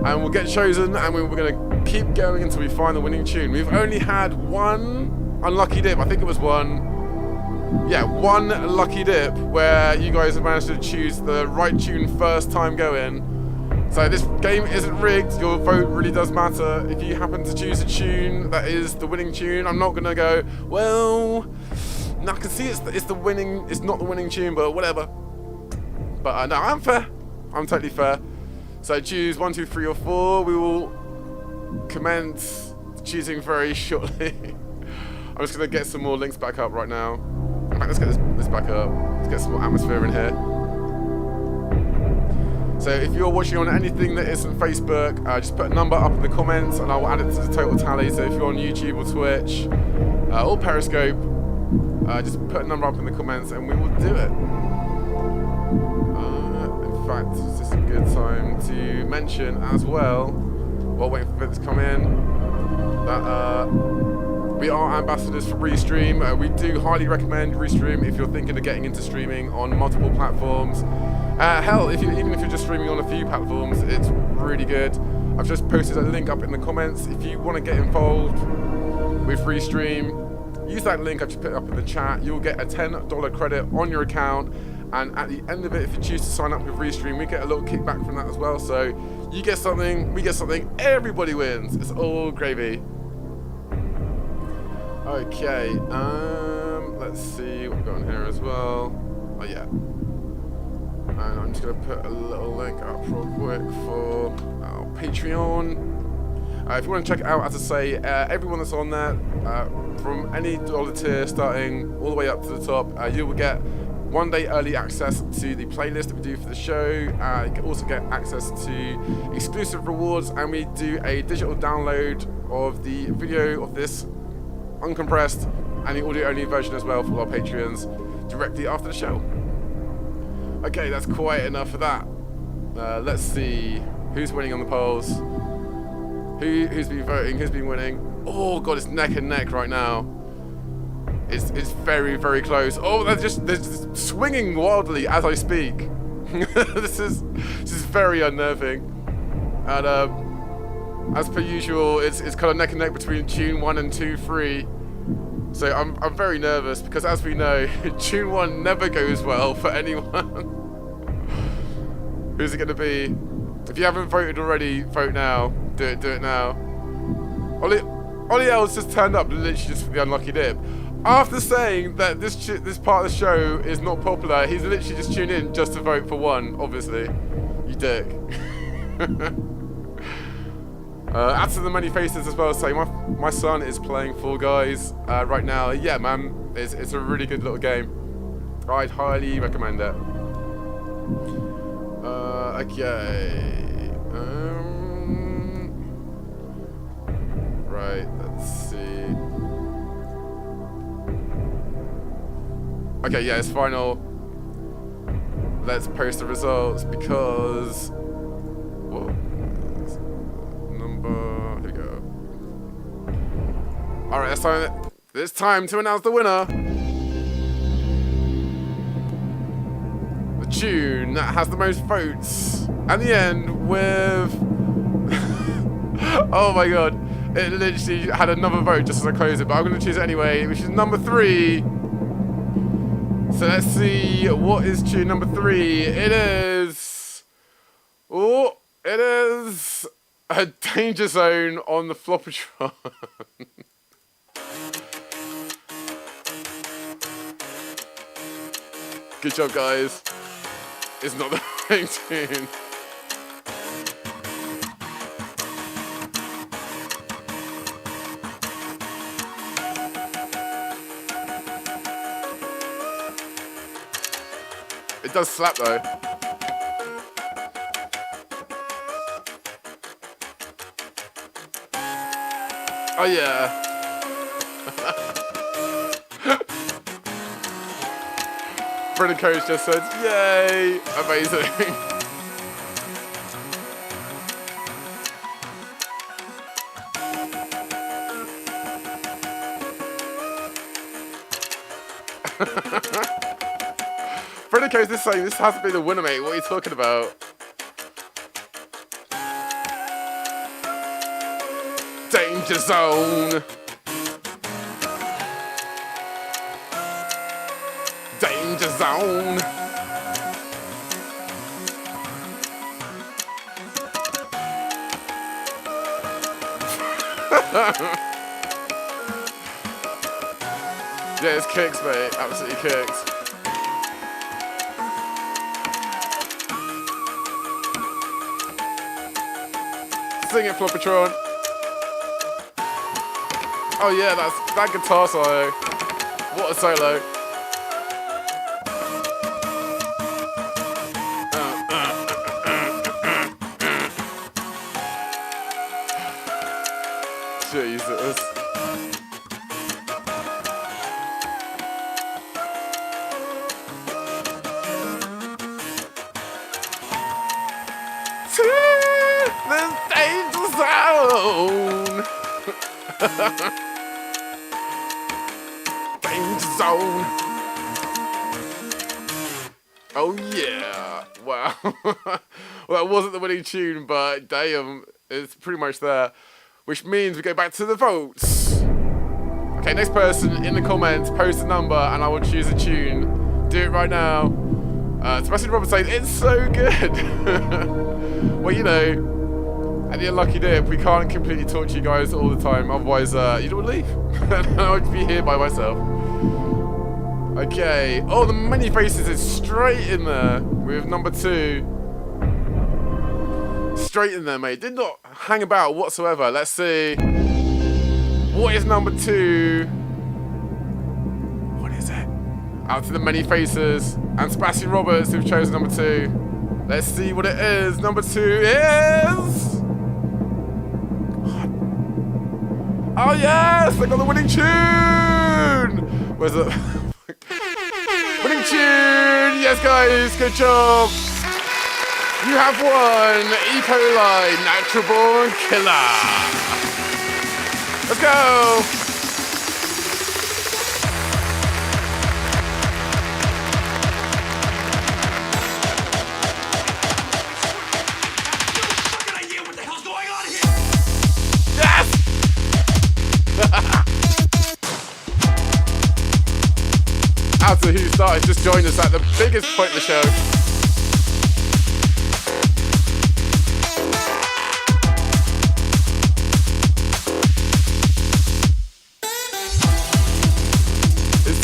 and will get chosen, and we're going to keep going until we find the winning tune. We've only had 1 unlucky dip. I think it was 1. Yeah, 1 lucky dip where you guys have managed to choose the right tune first time going. So this game isn't rigged. Your vote really does matter. If you happen to choose a tune that is the winning tune, I'm not going to go, well... No, I can see it's the winning. It's not the winning tune, but whatever. But no, I'm fair. I'm totally fair. So choose 1, 2, 3, or 4. We will commence choosing very shortly. I'm just gonna get some more links back up right now. In fact, let's get this back up. Let's get some more atmosphere in here. So if you're watching on anything that isn't Facebook, just put a number up in the comments, and I will add it to the total tally. So if you're on YouTube or Twitch or Periscope. Just put a number up in the comments and we will do it. In fact, it's just a good time to mention as well, while waiting for it to come in, that we are ambassadors for Restream. We do highly recommend Restream if you're thinking of getting into streaming on multiple platforms. Hell, even if you're just streaming on a few platforms, it's really good. I've just posted a link up in the comments. If you want to get involved with Restream, use that link I've just put up in the chat. You'll get a $10 credit on your account, and at the end of it, if you choose to sign up with Restream, we get a little kickback from that as well. So you get something, we get something, everybody wins. It's all gravy. Okay, let's see what we've got in here as well. Oh yeah. And I'm just gonna put a little link up real quick for our Patreon. If you want to check it out, as I say, everyone that's on there, from any dollar tier starting all the way up to the top, you will get 1 day early access to the playlist that we do for the show. You can also get access to exclusive rewards, and we do a digital download of the video of this uncompressed and the audio only version as well for our Patreons directly after the show. Okay, that's quite enough of that. Let's see who's winning on the polls. Who's been voting? Who's been winning? Oh god, it's neck and neck right now. It's very, very close. Oh, they're just swinging wildly as I speak. this is very unnerving. And as per usual, it's kind of neck and neck between tune 1 and 2, 3. So I'm very nervous because, as we know, tune 1 never goes well for anyone. Who's it going to be? If you haven't voted already, vote now. Do it now. Ollie L's just turned up literally just for the unlucky dip. After saying that this part of the show is not popular, he's literally just tuned in just to vote for 1, obviously. You dick. Add to the many faces as well, saying my son is playing Fall Guys right now. Yeah, man, it's a really good little game. I'd highly recommend it. Okay. Right, let's see. Okay, yeah, it's final. Let's post the results because... Whoa. Number... Here we go. Alright, it's time to announce the winner. The tune that has the most votes at the end with... Oh my god. It literally had another vote just as I close it, but I'm going to choose it anyway, which is number 3. So let's see, what is tune number 3? It is... Oh, it is... A Danger Zone on the Floppatron. Good job, guys. It's not the right tune. It does slap though. Oh yeah. Brennan Coach just said, yay! Amazing. Brennan Coach is saying this has to be the winner, mate. What are you talking about? Danger zone. Danger zone. Yeah, it's kicks, mate. Absolutely kicks. Sing it, Floppatron. Oh yeah, that guitar solo. What a solo. Jesus. To the danger zone. Danger zone. Oh yeah. Wow. Well, that wasn't the winning tune, but damn, it's pretty much there. Which means we go back to the votes. Okay, next person in the comments, post a number and I will choose a tune. Do it right now. Sebastian Roberts saying, it's so good. Well, you know, at the unlucky dip, we can't completely talk to you guys all the time. Otherwise, you don't leave. And I would be here by myself. Okay. Oh, the many faces is straight in there with number 2. Straight in there, mate. Did not hang about whatsoever. Let's see. What is number 2? What is it? Out to the many faces and Sebastian Roberts who've chosen number 2. Let's see what it is. Number 2 is... Oh yes! I got the winning tune! Where's it? Winning tune! Yes guys, good job! You have won E. coli Natural Born Killer. Let's go. What the hell's going on here? Yes. Out to who started just joined us at the biggest point of the show.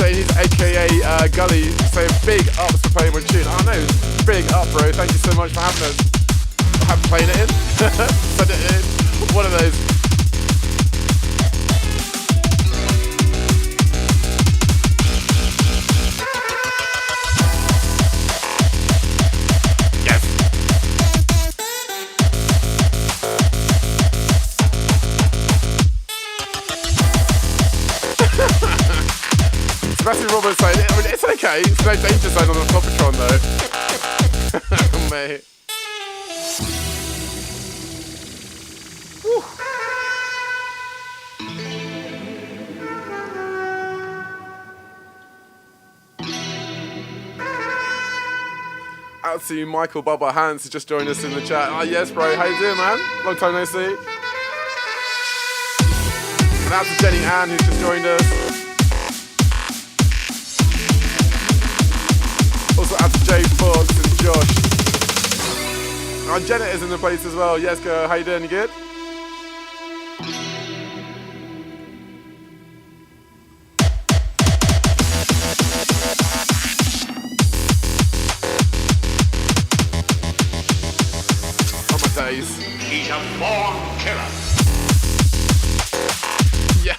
He's aka Gully, saying big ups for playing one tune. Oh no, big up, bro. Thank you so much for having us. I haven't played it in. Send it in. One of those. Yes. Sebastian Roberts saying, I mean, it's okay. It's no danger zone on the Floppatron though. Mate. Whew. Out to Michael Bubba Hans who just joined us in the chat. Oh yes, bro. How you doing, man? Long time no see. And out to Jenny Ann who's just joined us. Also out to Jay Fox and Josh. And Janet is in the place as well. Yes, girl. How you doing? You good? Oh my days. He's a born killer. Yeah.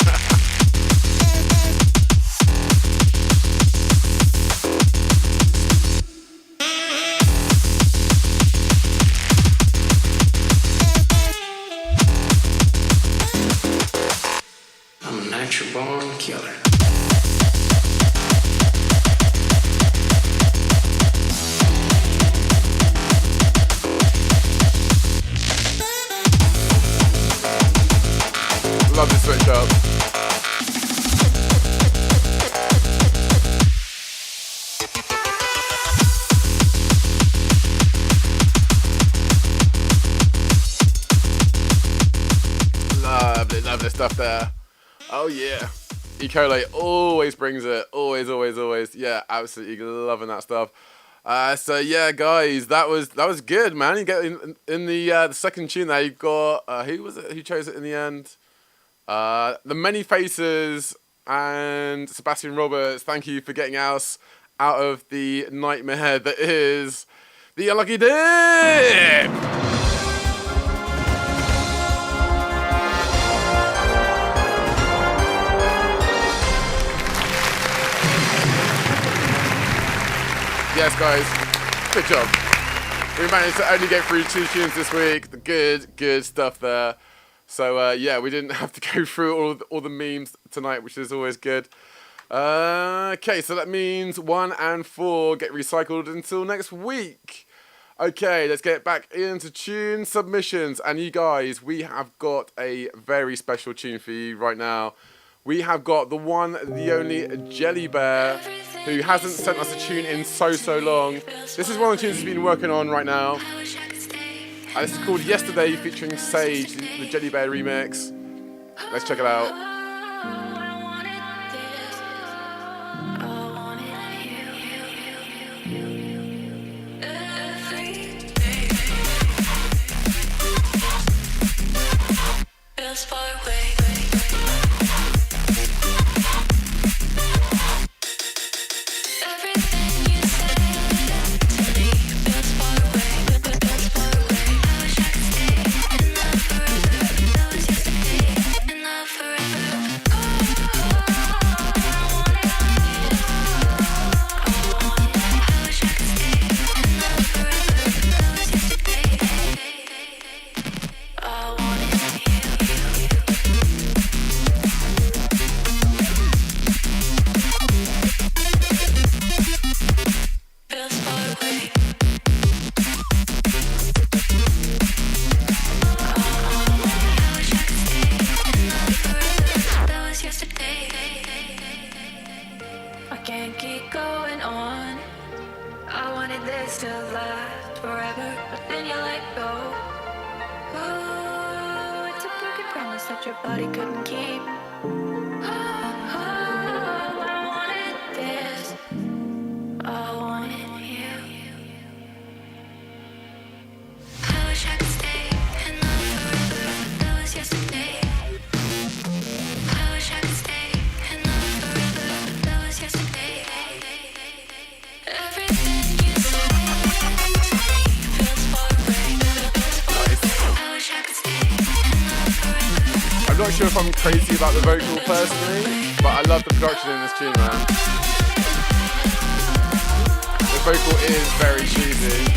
stuff there. Oh yeah. E. coli always brings it. Always, always, always. Yeah, absolutely loving that stuff. So yeah, guys, that was good, man. You get in the second tune there. You got who was it? Who chose it in the end? The Many Faces and Sebastian Roberts. Thank you for getting us out of the nightmare that is the Unlucky Dip. Yes, guys, good job. We managed to only get through 2 tunes this week. The good stuff there. So yeah, we didn't have to go through all the memes tonight, which is always good. Okay, so that means 1 and 4 get recycled until next week. Okay, let's get back into tune submissions. And you guys, we have got a very special tune for you right now. We have got the one, the only Jelly Bear, who hasn't sent us a tune in so long. This is one of the tunes he's been working on right now. And it's called Yesterday, featuring Sage, the Jelly Bear remix. Let's check it out. I'm not sure if I'm crazy about the vocal personally, but I love the production in this tune, man. The vocal is very cheesy.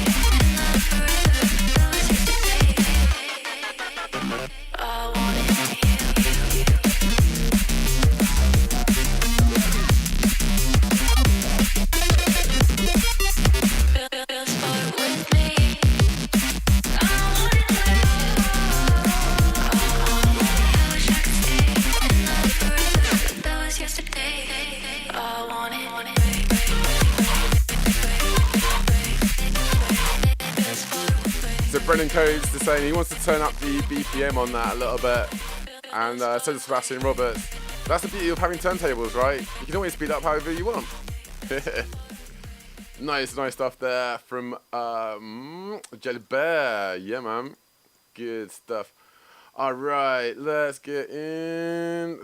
Brennan Codes is saying he wants to turn up the BPM on that a little bit, and so does Sebastian Roberts. That's the beauty of having turntables, right? You can always speed up however you want. Nice stuff there from Jelly Bear. Yeah, man. Good stuff. All right, let's get into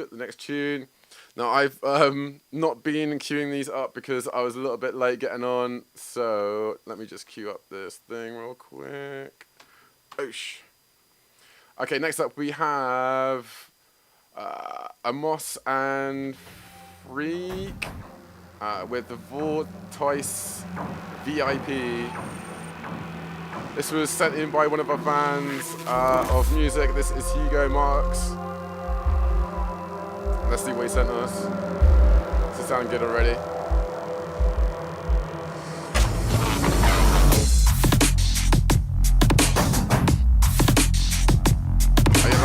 the next tune. Now, I've not been queuing these up because I was a little bit late getting on, so let me just queue up this thing real quick. Oosh. Okay, next up we have Amos and Freak with the Vortice VIP. This was sent in by one of our fans of music. This is Hugo Marks. Let's see what he sent us. Does it sound good already? Are you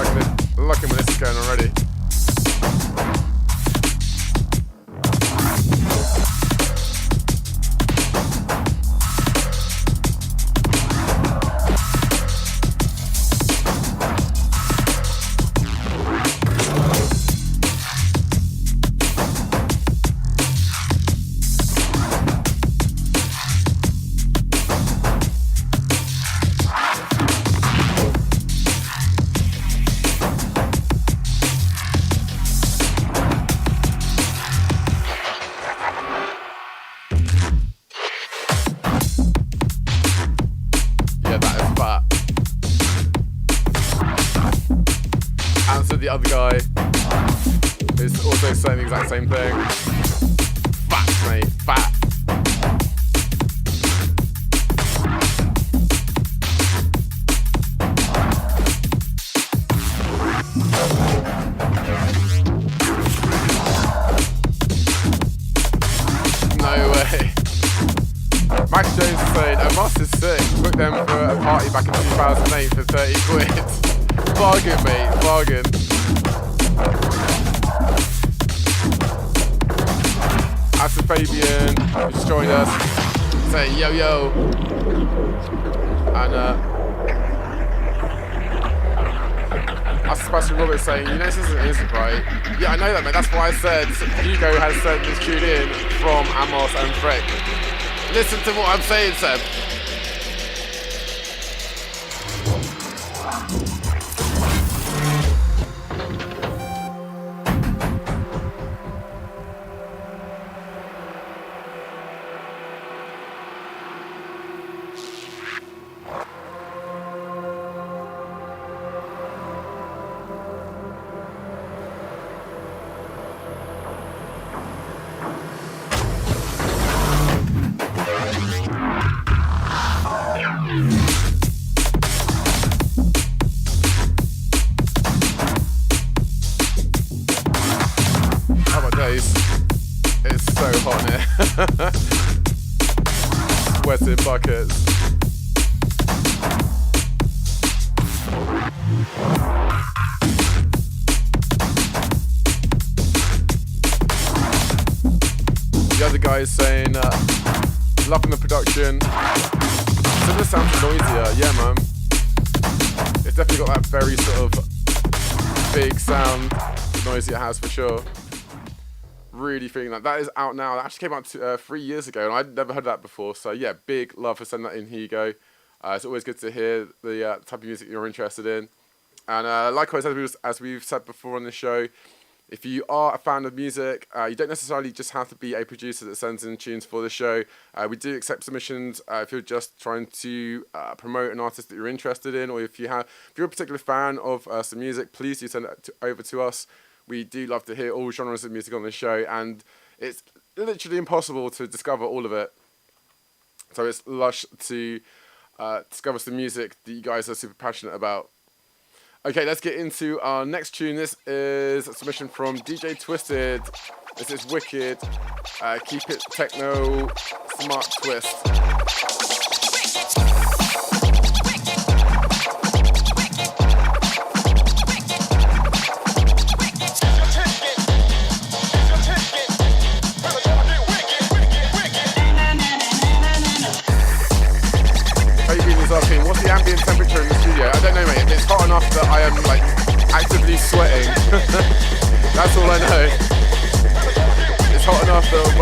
liking where this is going already? other guy is also saying the exact same thing. Fat, mate, fat. No way. Max Jones is saying, a master's sick. Booked them for a party back in 2008 for 30 quid. Bargain, mate, bargain. As to Fabian, who's joined us, saying yo yo. And as to Sebastian Roberts saying, you know this isn't right. Yeah, I know that, mate. That's why I said Hugo has sent this tune in from Amos and Freck. Listen to what I'm saying, Seb. Sweating buckets. The other guy is saying, loving the production. So this sounds noisier, yeah, man. It's definitely got that very sort of big sound, noisy it has for sure. Really feeling that. That is out now. That actually came out 3 years ago, and I'd never heard that before. So yeah, big love for sending that in. Here you go. It's always good to hear the type of music you're interested in. And likewise, as we've said before on the show, if you are a fan of music, you don't necessarily just have to be a producer that sends in tunes for the show. We do accept submissions if you're just trying to promote an artist that you're interested in, or if you're a particular fan of some music, please do send it over to us. We do love to hear all genres of music on the show, and it's literally impossible to discover all of it. So it's lush to discover some music that you guys are super passionate about. Okay, let's get into our next tune. This is a submission from DJ Twisted. This is Wicked. Keep it techno, smart twist. Asking, what's the ambient temperature in the studio? I don't know, mate. It's hot enough that I am like actively sweating. That's all I know. It's hot enough that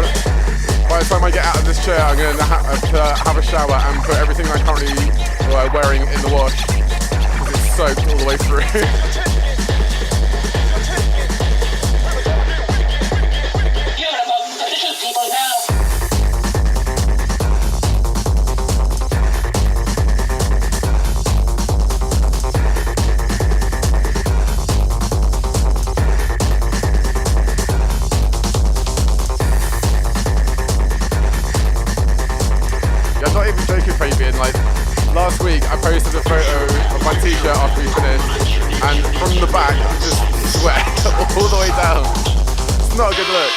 by the time I get out of this chair, I'm going to have a shower and put everything I'm currently wearing in the wash because it's soaked all the way through. Last week I posted a photo of my t-shirt after we finished, and from the back I just sweat all the way down. It's not a good look.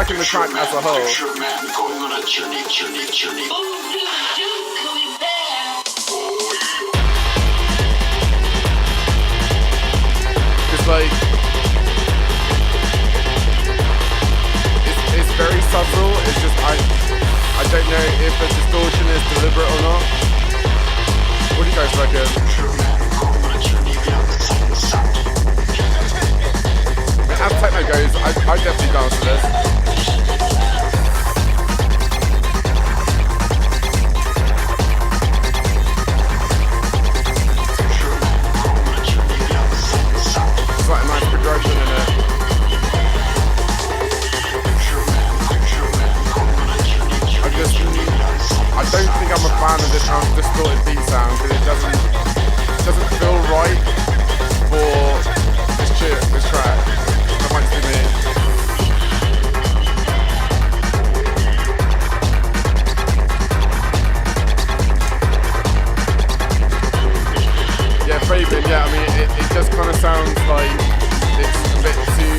The track as a whole. like, it's very subtle. It's just I don't know if the distortion is deliberate or not. What do you guys reckon? I mean, as techno goes, I definitely dance to this. It's like a nice progression in it. I don't think I'm a fan of this kind of distorted beat sound because it doesn't feel right for this track. That might just be me. Yeah, Fabian, yeah, I mean, it just kind of sounds like it's a bit too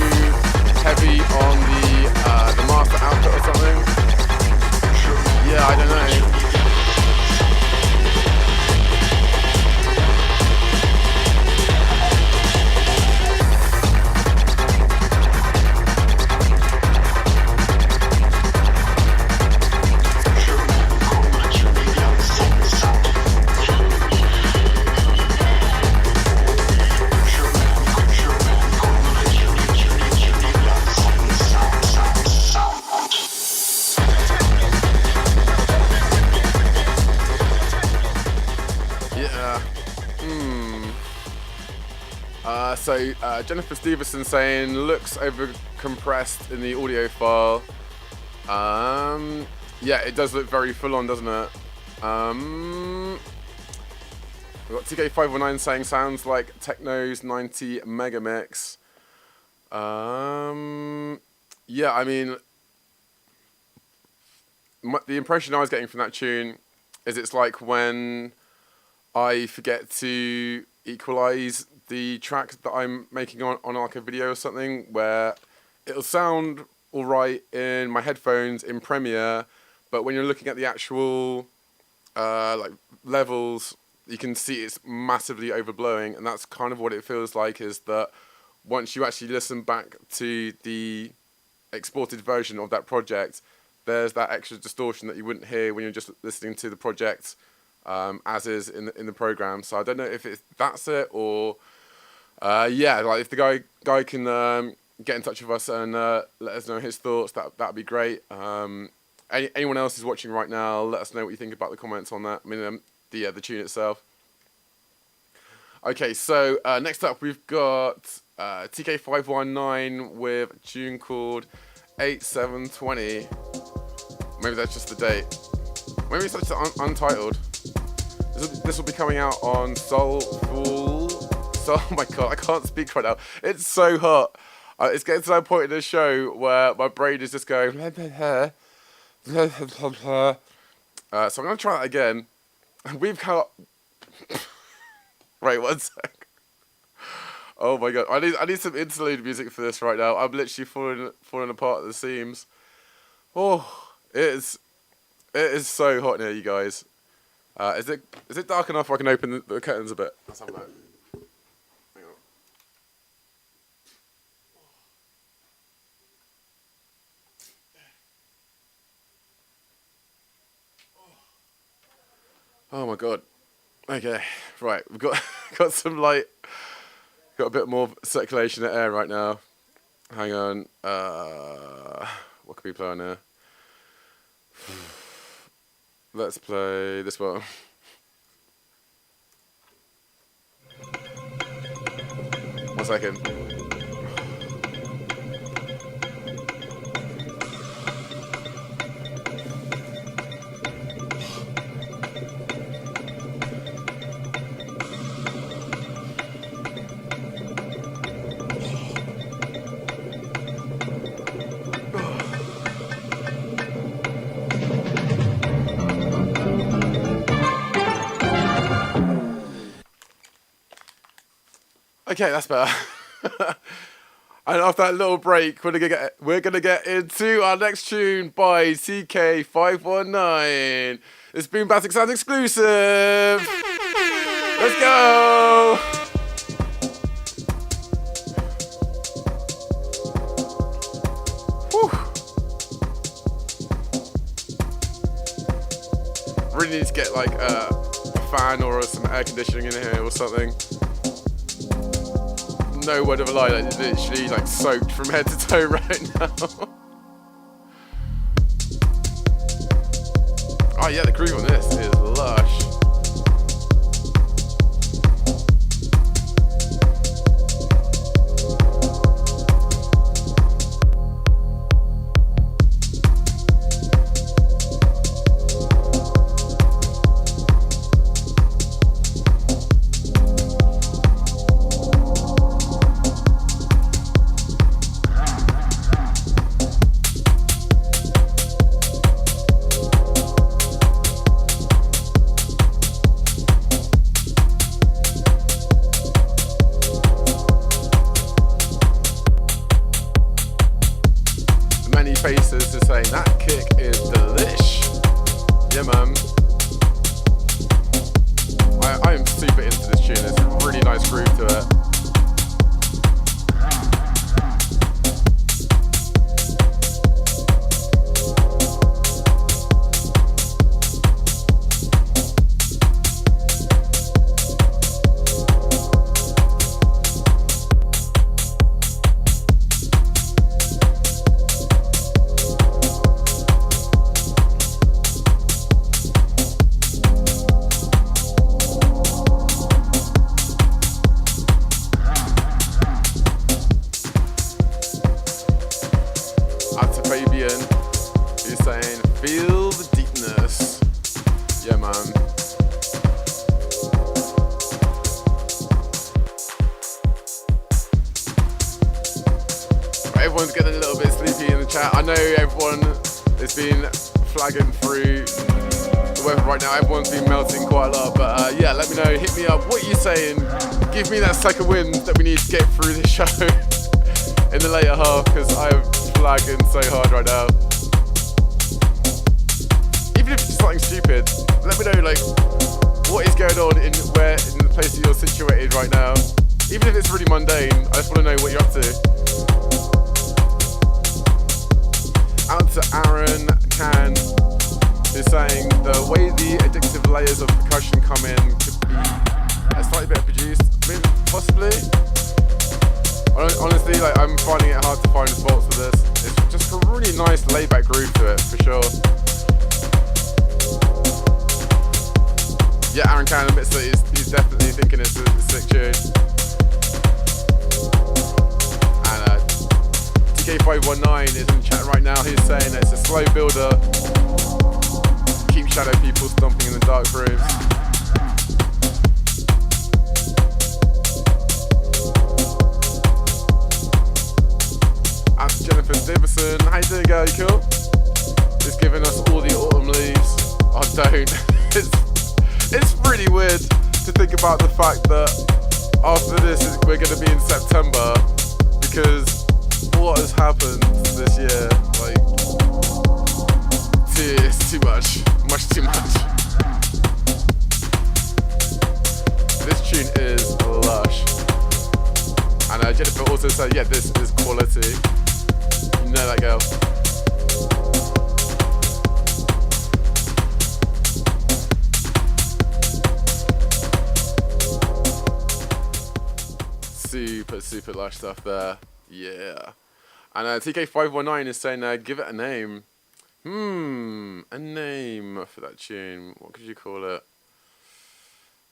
heavy on the master output or something. Yeah, I don't know. So Jennifer Stevenson saying looks over compressed in the audio file. Yeah, it does look very full on, doesn't it? We've got TK519 saying sounds like Techno's 90 megamix. Yeah, I mean, the impression I was getting from that tune is it's like when I forget to equalize the track that I'm making on like a video or something, where it'll sound all right in my headphones in Premiere, but when you're looking at the actual like levels, you can see it's massively overblowing, and that's kind of what it feels like, is that once you actually listen back to the exported version of that project, there's that extra distortion that you wouldn't hear when you're just listening to the project as is in the program. So I don't know if that's it, or yeah, like if the guy can get in touch with us and let us know his thoughts, that'd be great. Anyone else who's watching right now, let us know what you think about the comments on that. I mean, the tune itself. Okay, so next up we've got TK519 with a tune called 8720. Maybe that's just the date. Maybe it's just untitled. This will be coming out on Soulful. Oh my god, I can't speak right now. It's so hot. It's getting to that point in the show where my brain is just going. So I'm gonna try that again. We've got. Wait, 1 sec. Oh my god, I need some interlude music for this right now. I'm literally falling apart at the seams. Oh, it is so hot in here, you guys. Is it dark enough where I can open the curtains a bit? Let's have a look. Hang on. Oh my god. Okay, right. We've got some light. Got a bit more circulation of air right now. Hang on. What can we play on here? Let's play this one. One second. Okay, that's better. And after that little break, we're gonna get into our next tune by TK519. It's Boombastic Sounds exclusive. Let's go. really need to get like a fan or some air conditioning in here or something. No word of a lie, like literally like soaked from head to toe right now. Oh yeah, the groove on this is lush. Faces is saying that kick is delish. Yeah, man. I am super into this tune. There's a really nice groove to it. Everyone's getting a little bit sleepy in the chat. I know everyone has been flagging through the weather right now. Everyone's been melting quite a lot, but yeah, let me know. Hit me up. What are you saying? Give me that second wind that we need to get through the show in the later half, because I'm flagging so hard right now. Even if it's something stupid, let me know like what is going on in the place that you're situated right now. Even if it's really mundane, I just want to know what you're up to. Out to Aaron Can, who's saying the way the addictive layers of percussion come in could be a slightly better produced. I mean, possibly. Honestly, like I'm finding it hard to find faults with this. It's just a really nice laid-back groove to it, for sure. Yeah, Aaron Can admits that he's definitely thinking it's a sick tune. TK519 is in the chat right now. He's saying that it's a slow builder. Keep shadow people stomping in the dark rooms. That's Jennifer Davison. How you doing, girl? You cool? Just giving us all the autumn leaves. Oh, don't. It's really weird to think about the fact that after this we're going to be in September, because what has happened this year, like, it's too much too much. This tune is lush, and Jennifer also said, yeah, this is quality. You know that girl. Super lush stuff there. Yeah. And TK519 is saying, give it a name. A name for that tune. What could you call it?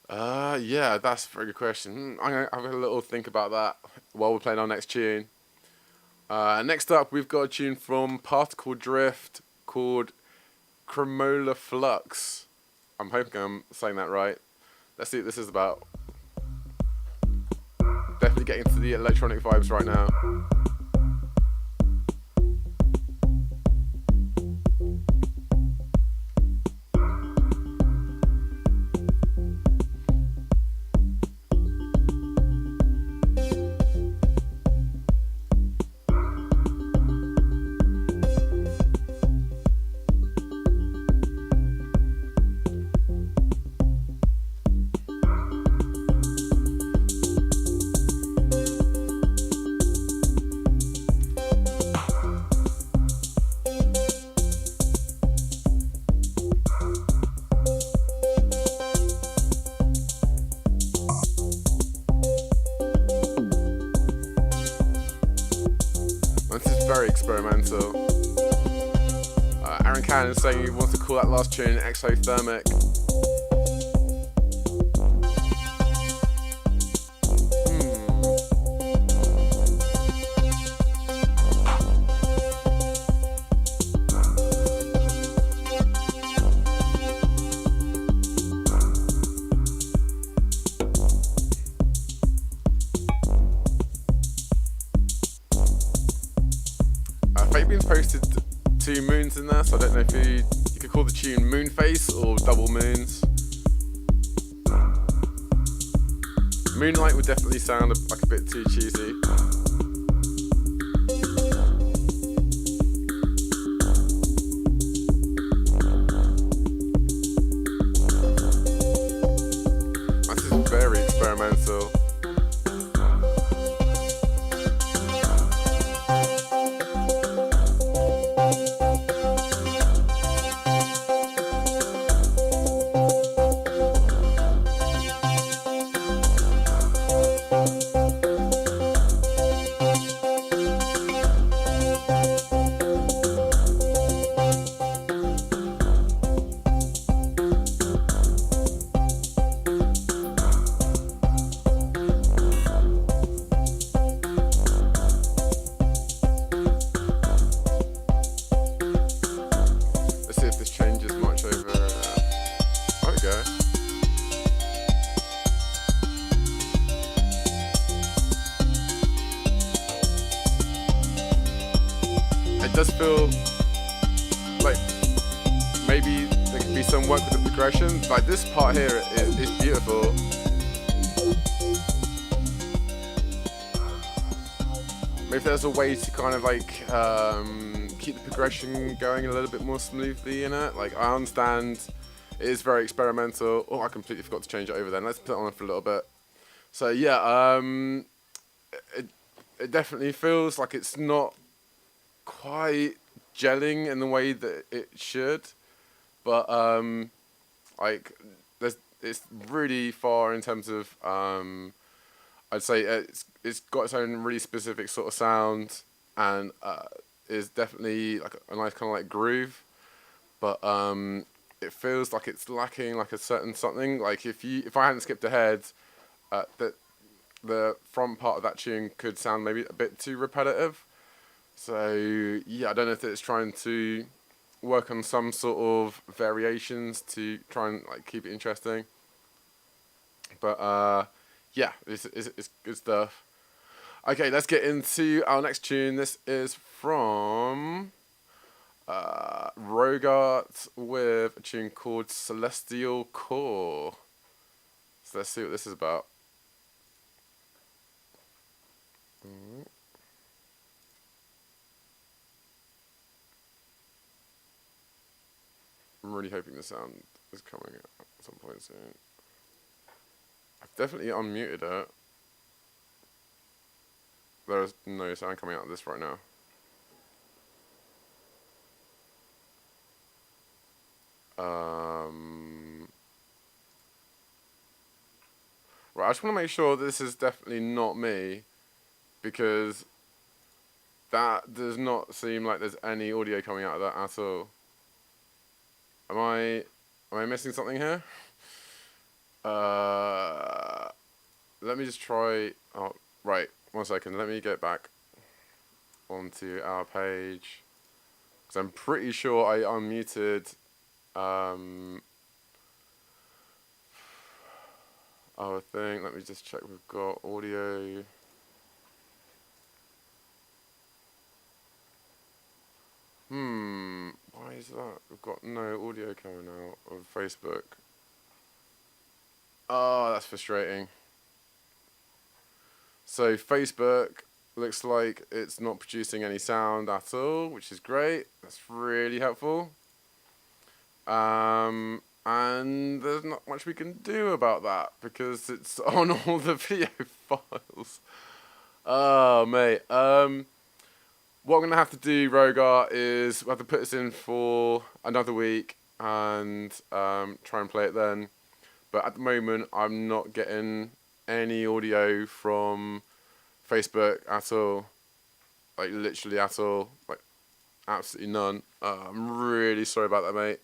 Yeah, that's a very good question. I'm going to have a little think about that while we're playing our next tune. Next up, we've got a tune from Particle Drift called Cremola Flux. I'm hoping I'm saying that right. Let's see what this is about. Definitely getting to the electronic vibes right now. This is very experimental. Aaron Cannon is saying he wants to call that last tune exothermic. Fabian's posted 2 moons in there, so I don't know if you could call the tune Moonface or Double Moons. Moonlight would definitely sound like a bit too cheesy. This is very experimental. It does feel like maybe there could be some work with the progression. Like this part here is beautiful. Maybe there's a way to kind of like keep the progression going a little bit more smoothly in it. Like I understand it is very experimental. Oh, I completely forgot to change it over then. Let's put it on for a little bit. So yeah, it definitely feels like it's not quite gelling in the way that it should, but like it's really far in terms of I'd say it's got its own really specific sort of sound and is definitely like a nice kind of like groove, but it feels like it's lacking like a certain something. Like if I hadn't skipped ahead, that the front part of that tune could sound maybe a bit too repetitive. So yeah, I don't know if it's trying to work on some sort of variations to try and like keep it interesting. But yeah, it's good stuff. Okay, let's get into our next tune. This is from Rogart with a tune called Celestial Core. So let's see what this is about. I'm really hoping the sound is coming at some point soon. I've definitely unmuted it. There is no sound coming out of this right now. Right, I just want to make sure this is definitely not me, because that does not seem like there's any audio coming out of that at all. Am I missing something here? Let me just try. Oh, right. 1 second. Let me get back onto our page, because I'm pretty sure I unmuted our thing. Let me just check. We've got audio. Why is that? We've got no audio coming out of Facebook. Oh, that's frustrating. So Facebook looks like it's not producing any sound at all, which is great. That's really helpful. And there's not much we can do about that because it's on all the video files. Oh, mate. What I'm going to have to do, Rogar, is we have to put this in for another week and try and play it then. But at the moment, I'm not getting any audio from Facebook at all. like literally at all, like absolutely none. I'm really sorry about that, mate.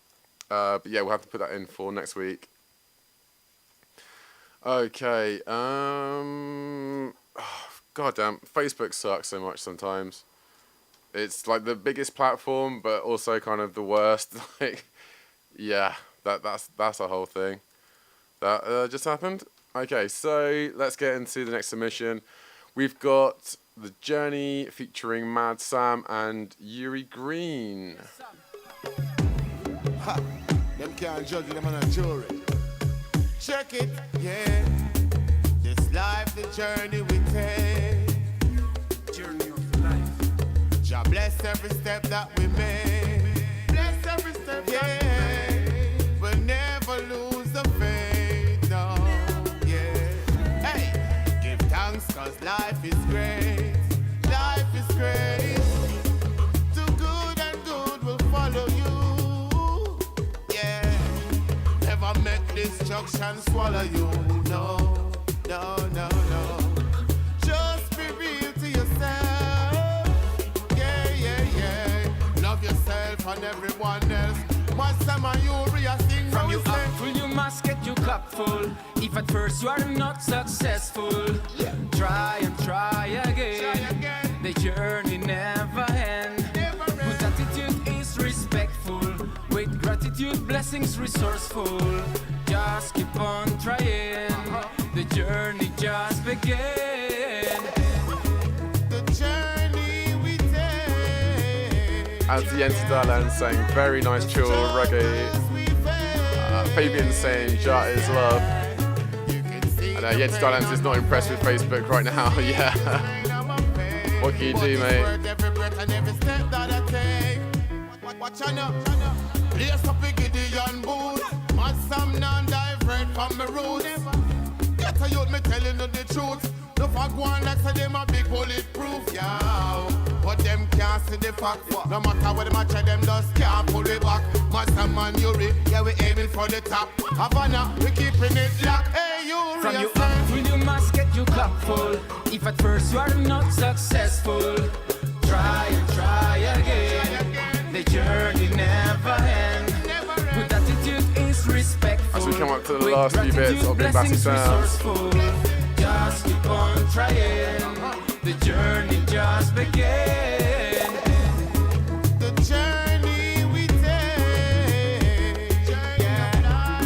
But yeah, we'll have to put that in for next week. Okay. Oh, goddamn, Facebook sucks so much sometimes. It's like the biggest platform, but also kind of the worst. Like, yeah, that's a whole thing that just happened. Okay, so let's get into the next submission. We've got The Journey featuring Mad Sam and Yuri Green. Ha! Them can't judge them on a jury. Check it, yeah. This life, the journey we take. Journey of life. Jah bless every step that we make. Bless every step, yeah. We'll never lose the faith, no, yeah. Hey, give thanks 'cause life is great. Life is great. Do good and good will follow you. Yeah. Never make destruction swallow you. No, no, no, no. Just be real to yourself. Yeah, yeah, yeah. Love yourself and everyone else. What's some of you reacting From you up full, you must get your cup full. If at first you are not successful, try and try again. The journey never ends. Good attitude is respectful. With gratitude, blessings resourceful. Just keep on trying. The journey just began. The journey we take. As the Enter Darlan saying, very nice chill reggae. Fabian saying, Jah is love. And Jens Darlands is not impressed with Facebook right now. Yeah. What can you do, mate? Watch out, place up a Gideon boot. Mad Sam non-divert from the roots. Get a youth, me telling you the truth. No fuck one like say them a big bulletproof, yeah. But them can't see the fact. No matter what them a try, them just can't pull it back. Mad Sam and Yuri, yeah, we aiming for the top. Havana, we keeping it locked. Hey, Yuri, From you up full, you must get your cup full. If at first you are not successful, try and try again. The journey never ends. Good attitude is respectful. As we come up to the last few bits of Boombastic sounds. Just keep on trying. The journey just began. the journey we take. Yeah.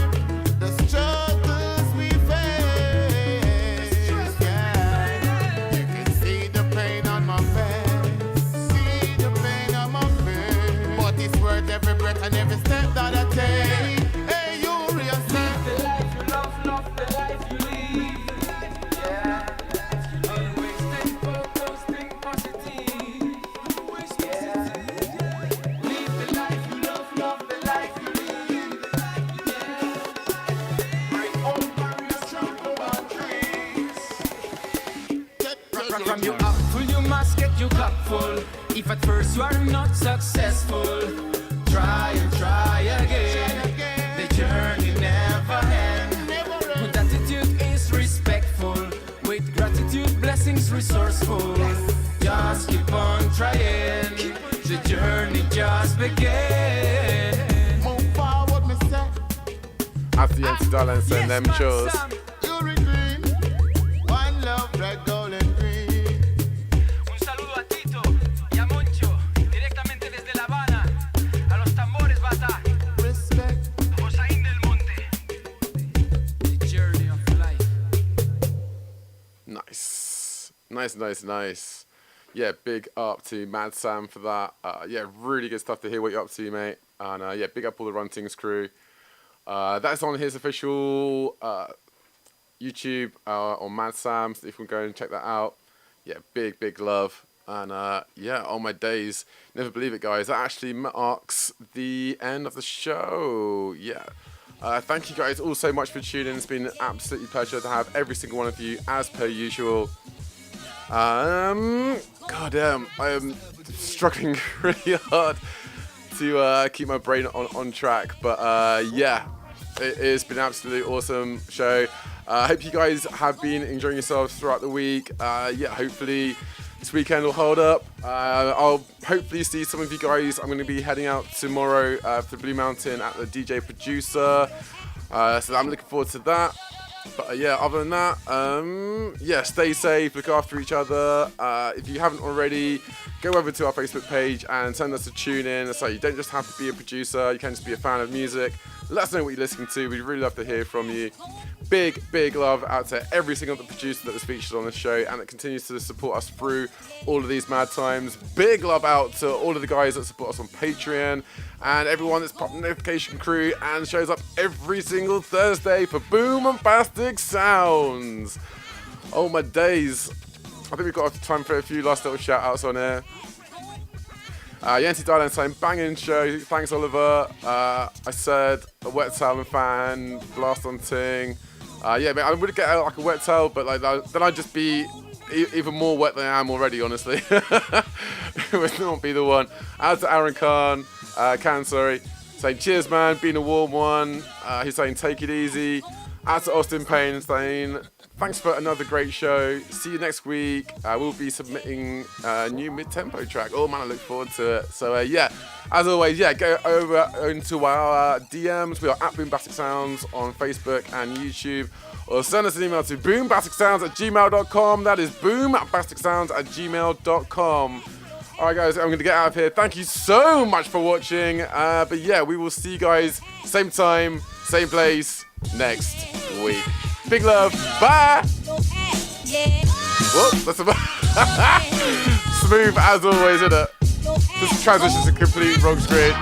The struggles we face. Yeah. You can see the pain on my face. See the pain on my face. But it's worth every breath and every step that I take. Hey, you real Live the life you love the life you live. Yeah. Always think focused, think positive. Yeah. Live the life you love the life you live. Yeah. Break all barriers, trample boundaries. From you up full, you must get your cup full. If at first you are not successful, try and try again. The journey never ends. Good attitude is respectful. With gratitude, blessings resourceful. Just keep on trying. The journey just began. Move forward, me say. As the Enter Darlan saying, them chills. Yuri Green. One love, red, gold, and green. Un saludo a Tito y a Moncho, directamente desde La Habana. A los tambores bata, Respect. Josaín del Monte. The journey of life. Nice. Yeah, big up to Mad Sam for that. Yeah, really good stuff to hear what you're up to, mate. And yeah, big up all the Runtings crew. That's on his official YouTube on Mad Sam, so if you can go and check that out. Yeah, big love. And yeah, on my days, never believe it, guys, that actually marks the end of the show. Yeah. Thank you guys all so much for tuning in. It's been an absolutely pleasure to have every single one of you as per usual. Goddamn, I am struggling really hard to keep my brain on track. But yeah, it has been an absolutely awesome show. I hope you guys have been enjoying yourselves throughout the week. Yeah, hopefully this weekend will hold up. I'll hopefully see some of you guys. I'm going to be heading out tomorrow to Blue Mountain at the DJ Producer. So I'm looking forward to that. But yeah, other than that, yeah, stay safe, look after each other. If you haven't already, go over to our Facebook page and send us a tune in. So you don't just have to be a producer, you can just be a fan of music. Let us know what you're listening to. We'd really love to hear from you. Big love out to every single producer that was featured on the show and that continues to support us through all of these mad times. Big love out to all of the guys that support us on Patreon and everyone that's part of the notification crew and shows up every single Thursday for Boombastic Sounds. Oh my days. I think we've got time for a few last little shout outs on here. Yancy Dylan saying banging show, thanks Oliver. I said a Wet Towel fan, blast on ting. Yeah, man, I would get out like a wet towel, but like then I'd just be even more wet than I am already, honestly. It would not be the one. Out to Aaron Khan, saying cheers man, been a warm one. He's saying take it easy. Out to Austin Payne saying thanks for another great show. See you next week. We'll be submitting a new mid-tempo track. Oh man, I look forward to it. So yeah, as always, yeah, go over into our DMs. We are at Boombastic Sounds on Facebook and YouTube. Or send us an email to boombasticsounds@gmail.com. That is boombasticsounds@gmail.com. Alright guys, I'm going to get out of here. Thank you so much for watching. But yeah, we will see you guys same time, same place next week. Big love. Bye. Whoa, that's about smooth as always, isn't it? This transition's a complete wrong screen.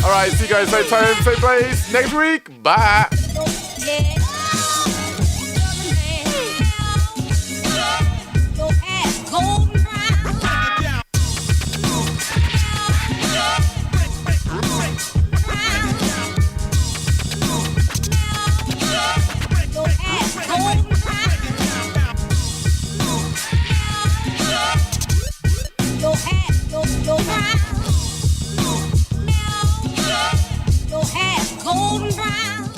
Alright, see you guys same time, same place next week. Bye.